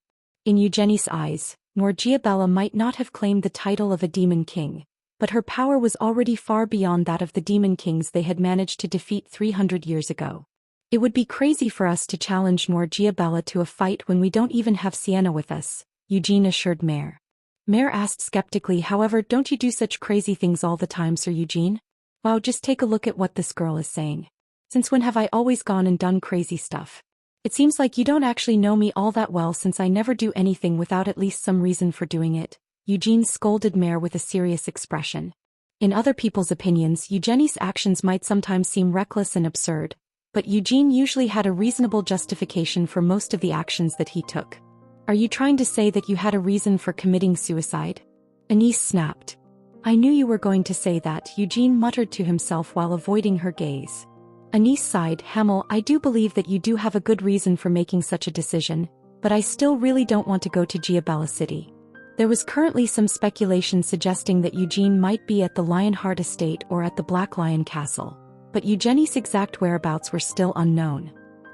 In Eugenie's eyes, Noor Giabella might not have claimed the title of a demon king, but her power was already far beyond that of the demon kings they had managed to defeat 300 years ago. It would be crazy for us to challenge Noor Giabella to a fight when we don't even have Sienna with us, Eugene assured Mare. Mare asked skeptically, however, don't you do such crazy things all the time, Sir Eugene? Wow, just take a look at what this girl is saying. Since when have I always gone and done crazy stuff? It seems like you don't actually know me all that well, since I never do anything without at least some reason for doing it, Eugene scolded Mare with a serious expression. In other people's opinions, Eugenie's actions might sometimes seem reckless and absurd, but Eugene usually had a reasonable justification for most of the actions that he took. Are you trying to say that you had a reason for committing suicide? Anise snapped. I knew you were going to say that, Eugene muttered to himself while avoiding her gaze. Anise sighed. Hamel, I do believe that you do have a good reason for making such a decision, but I still really don't want to go to Giabella City. There was currently some speculation suggesting that Eugene might be at the Lionheart Estate or at the Black Lion Castle, but Eugenie's exact whereabouts were still unknown.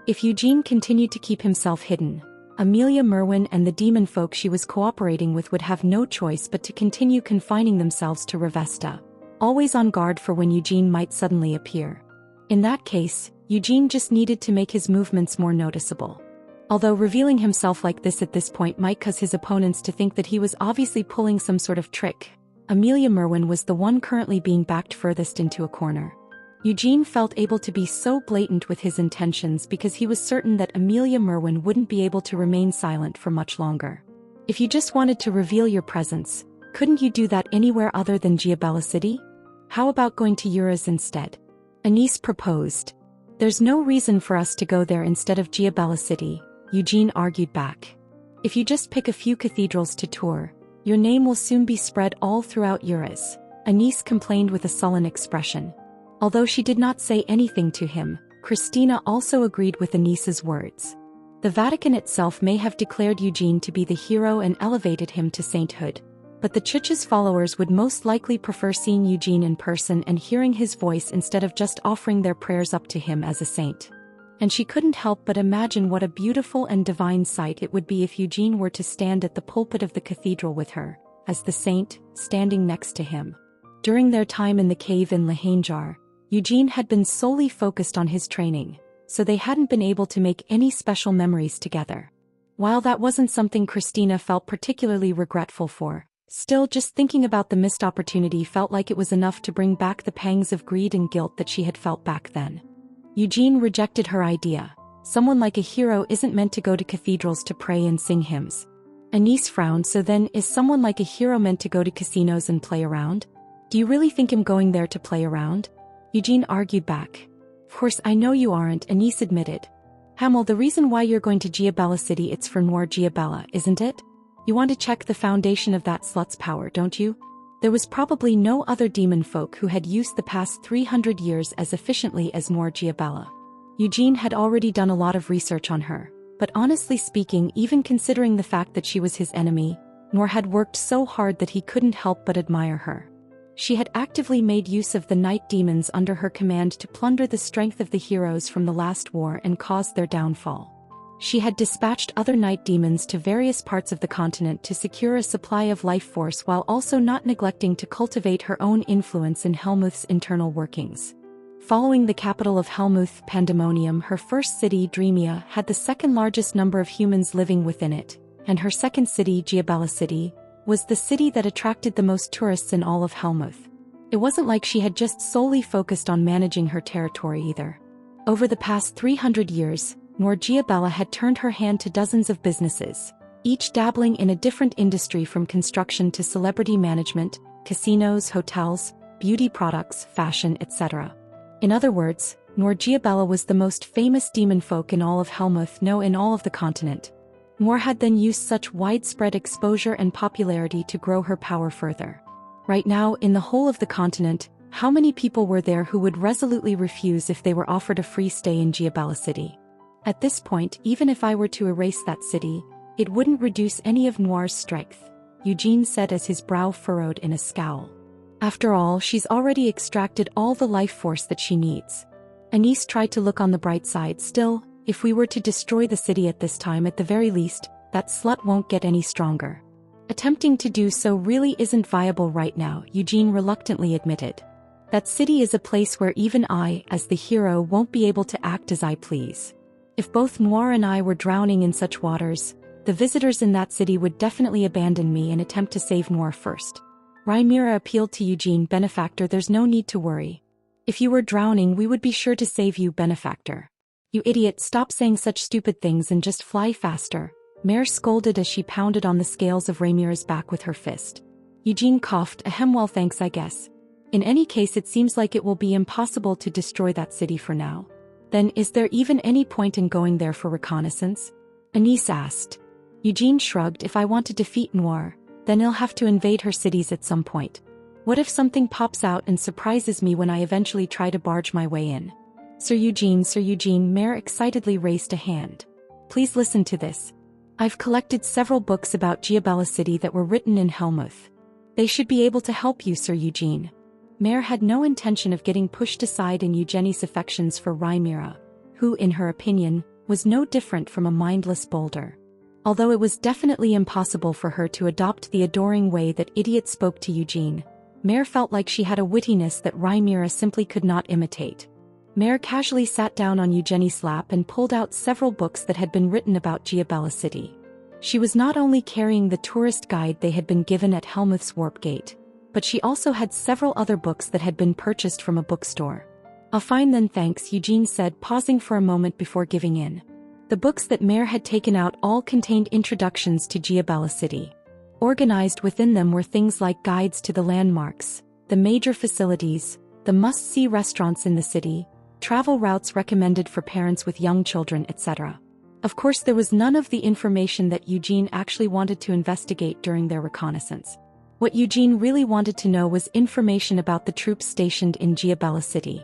If Eugene continued to keep himself hidden, Amelia Merwin and the demon folk she was cooperating with would have no choice but to continue confining themselves to Revesta, always on guard for when Eugene might suddenly appear. In that case, Eugene just needed to make his movements more noticeable. Although revealing himself like this at this point might cause his opponents to think that he was obviously pulling some sort of trick, Amelia Merwin was the one currently being backed furthest into a corner. Eugene felt able to be so blatant with his intentions because he was certain that Amelia Merwin wouldn't be able to remain silent for much longer. If you just wanted to reveal your presence, couldn't you do that anywhere other than Giabella City? How about going to Ura's instead? Anise proposed. There's no reason for us to go there instead of Giabella City, Eugene argued back. If you just pick a few cathedrals to tour, your name will soon be spread all throughout Ura's, Anise complained with a sullen expression. Although she did not say anything to him, Christina also agreed with Anise's words. The Vatican itself may have declared Eugene to be the hero and elevated him to sainthood, but the Church's followers would most likely prefer seeing Eugene in person and hearing his voice instead of just offering their prayers up to him as a saint. And she couldn't help but imagine what a beautiful and divine sight it would be if Eugene were to stand at the pulpit of the cathedral with her, as the saint, standing next to him. During their time in the cave in Lahanjar, Eugene had been solely focused on his training, so they hadn't been able to make any special memories together. While that wasn't something Christina felt particularly regretful for, still just thinking about the missed opportunity felt like it was enough to bring back the pangs of greed and guilt that she had felt back then. Eugene rejected her idea. Someone like a hero isn't meant to go to cathedrals to pray and sing hymns. Anise frowned. So then, is someone like a hero meant to go to casinos and play around? Do you really think I'm going there to play around? Eugene argued back. Of course I know you aren't, Anise admitted. Hamel, the reason why you're going to Giabella City, it's for Noor Giabella, isn't it? You want to check the foundation of that slut's power, don't you? There was probably no other demon folk who had used the past 300 years as efficiently as Noor Giabella. Eugene had already done a lot of research on her, but honestly speaking, even considering the fact that she was his enemy, Noor had worked so hard that he couldn't help but admire her. She had actively made use of the night demons under her command to plunder the strength of the heroes from the last war and cause their downfall. She had dispatched other night demons to various parts of the continent to secure a supply of life force while also not neglecting to cultivate her own influence in Helmuth's internal workings. Following the capital of Helmuth, Pandemonium, her first city, Dreamia, had the second largest number of humans living within it, and her second city, Giabella City, was the city that attracted the most tourists in all of Helmuth. It wasn't like she had just solely focused on managing her territory either. Over the past 300 years, Noor Giabella had turned her hand to dozens of businesses, each dabbling in a different industry from construction to celebrity management, casinos, hotels, beauty products, fashion, etc. In other words, Noor Giabella was the most famous demon folk in all of Helmuth, no, in all of the continent. Noor had then used such widespread exposure and popularity to grow her power further. Right now, in the whole of the continent, how many people were there who would resolutely refuse if they were offered a free stay in Giabella City? At this point, even if I were to erase that city, it wouldn't reduce any of Noir's strength, Eugene said as his brow furrowed in a scowl. After all, she's already extracted all the life force that she needs. Anise tried to look on the bright side. Still, if we were to destroy the city at this time, at the very least, that slut won't get any stronger. Attempting to do so really isn't viable right now, Eugene reluctantly admitted. That city is a place where even I, as the hero, won't be able to act as I please. If both Noir and I were drowning in such waters, the visitors in that city would definitely abandon me and attempt to save Noir first. Rhaenyra appealed to Eugene. Benefactor, there's no need to worry. If you were drowning, we would be sure to save you, Benefactor. You idiot, stop saying such stupid things and just fly faster, Mare scolded as she pounded on the scales of Rhaenyra's back with her fist. Eugene coughed. Ahem, well thanks I guess. In any case, it seems like it will be impossible to destroy that city for now. Then is there even any point in going there for reconnaissance? Anise asked. Eugene shrugged. If I want to defeat Noir, then I'll have to invade her cities at some point. What if something pops out and surprises me when I eventually try to barge my way in? Sir Eugene, Mare excitedly raised a hand. Please listen to this. I've collected several books about Giabella City that were written in Helmuth. They should be able to help you, Sir Eugene. Mare had no intention of getting pushed aside in Eugenie's affections for Rhaenyra, who, in her opinion, was no different from a mindless boulder. Although it was definitely impossible for her to adopt the adoring way that idiot spoke to Eugene, Mare felt like she had a wittiness that Rhaenyra simply could not imitate. Mare casually sat down on Eugenie's lap and pulled out several books that had been written about Giabella City. She was not only carrying the tourist guide they had been given at Helmuth's Warp Gate, but she also had several other books that had been purchased from a bookstore. Fine then, thanks, Eugene said, pausing for a moment before giving in. The books that Mare had taken out all contained introductions to Giabella City. Organized within them were things like guides to the landmarks, the major facilities, the must-see restaurants in the city, travel routes recommended for parents with young children, etc. Of course, there was none of the information that Eugene actually wanted to investigate during their reconnaissance. What Eugene really wanted to know was information about the troops stationed in Giabella City.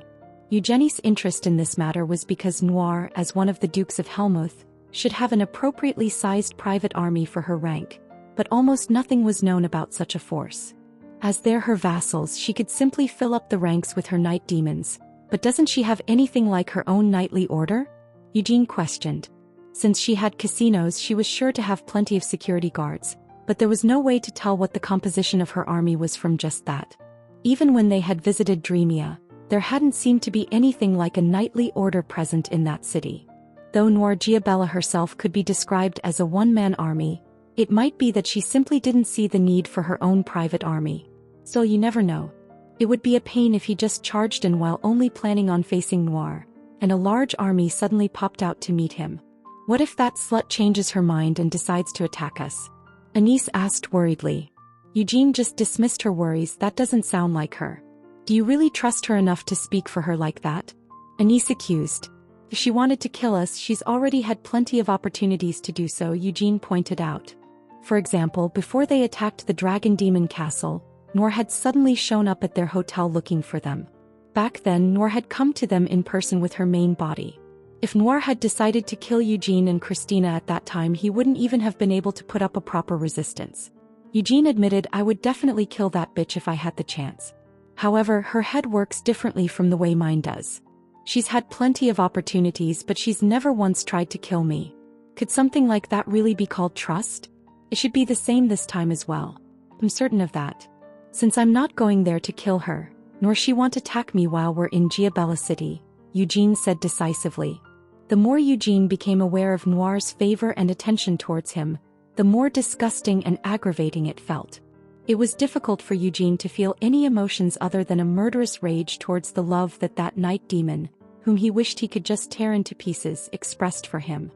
Eugenie's interest in this matter was because Noir, as one of the Dukes of Helmuth, should have an appropriately sized private army for her rank, but almost nothing was known about such a force. As they're her vassals, she could simply fill up the ranks with her night demons, but doesn't she have anything like her own knightly order? Eugene questioned. Since she had casinos, she was sure to have plenty of security guards, but there was no way to tell what the composition of her army was from just that. Even when they had visited Dreamia, there hadn't seemed to be anything like a knightly order present in that city. Though Noir Giabella herself could be described as a one-man army, it might be that she simply didn't see the need for her own private army. Still, you never know. It would be a pain if he just charged in while only planning on facing Noir, and a large army suddenly popped out to meet him. What if that slut changes her mind and decides to attack us? Anise asked worriedly. Eugene just dismissed her worries. That doesn't sound like her. Do you really trust her enough to speak for her like that? Anise accused. If she wanted to kill us, she's already had plenty of opportunities to do so, Eugene pointed out. For example, before they attacked the Dragon Demon Castle, Noir had suddenly shown up at their hotel looking for them. Back then, Noir had come to them in person with her main body. If Noir had decided to kill Eugene and Christina at that time, he wouldn't even have been able to put up a proper resistance. Eugene admitted, I would definitely kill that bitch if I had the chance. However, her head works differently from the way mine does. She's had plenty of opportunities, but she's never once tried to kill me. Could something like that really be called trust? It should be the same this time as well. I'm certain of that. Since I'm not going there to kill her, nor she won't attack me while we're in Giabella City, Eugene said decisively. The more Eugene became aware of Noir's favor and attention towards him, the more disgusting and aggravating it felt. It was difficult for Eugene to feel any emotions other than a murderous rage towards the love that night demon, whom he wished he could just tear into pieces, expressed for him.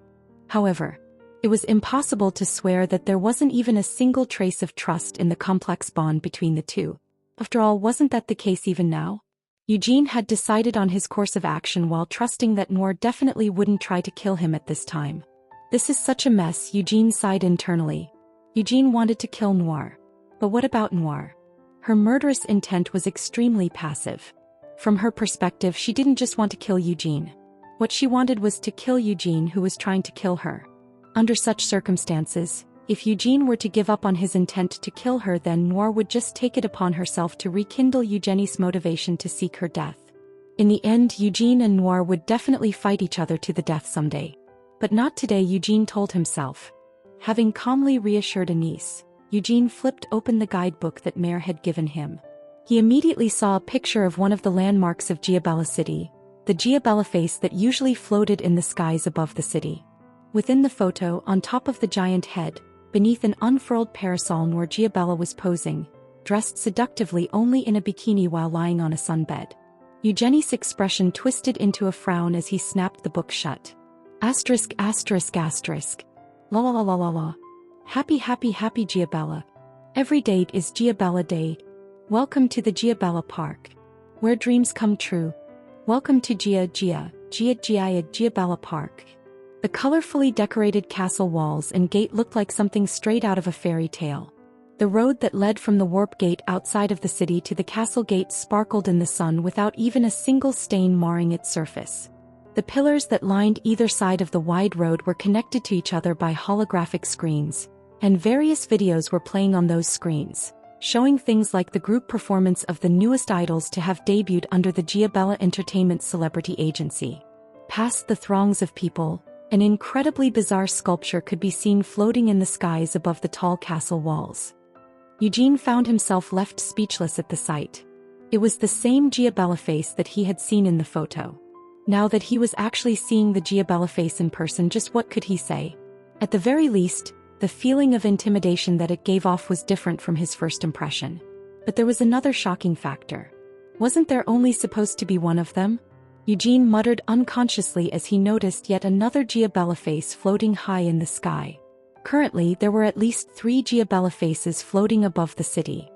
However, it was impossible to swear that there wasn't even a single trace of trust in the complex bond between the two. After all, wasn't that the case even now? Eugene had decided on his course of action while trusting that Noir definitely wouldn't try to kill him at this time. This is such a mess, Eugene sighed internally. Eugene wanted to kill Noir. But what about Noir? Her murderous intent was extremely passive. From her perspective, she didn't just want to kill Eugene. What she wanted was to kill Eugene, who was trying to kill her. Under such circumstances, if Eugene were to give up on his intent to kill her, then Noir would just take it upon herself to rekindle Eugenie's motivation to seek her death. In the end, Eugene and Noir would definitely fight each other to the death someday. But not today, Eugene told himself. Having calmly reassured Anise. Eugene flipped open the guidebook that Mare had given him. He immediately saw a picture of one of the landmarks of Giabella City, the Giabella face that usually floated in the skies above the city. Within the photo, on top of the giant head, beneath an unfurled parasol, Noor Giabella was posing, dressed seductively only in a bikini while lying on a sunbed. Eugenie's expression twisted into a frown as he snapped the book shut. Asterisk asterisk asterisk. La la la la la la. Happy happy happy Giabella. Every date is Giabella Day. Welcome to the Giabella Park, where dreams come true. Welcome to Giabella Park. The colorfully decorated castle walls and gate looked like something straight out of a fairy tale. The road that led from the warp gate outside of the city to the castle gate sparkled in the sun without even a single stain marring its surface. The pillars that lined either side of the wide road were connected to each other by holographic screens, and various videos were playing on those screens, showing things like the group performance of the newest idols to have debuted under the Giabella Entertainment Celebrity Agency. Past the throngs of people, an incredibly bizarre sculpture could be seen floating in the skies above the tall castle walls. Eugene found himself left speechless at the sight. It was the same Giabella face that he had seen in the photo. Now that he was actually seeing the Giabella face in person, just what could he say? At the very least, the feeling of intimidation that it gave off was different from his first impression. But there was another shocking factor. Wasn't there only supposed to be one of them? Eugene muttered unconsciously as he noticed yet another Giabella face floating high in the sky. Currently, there were at least 3 Giabella faces floating above the city.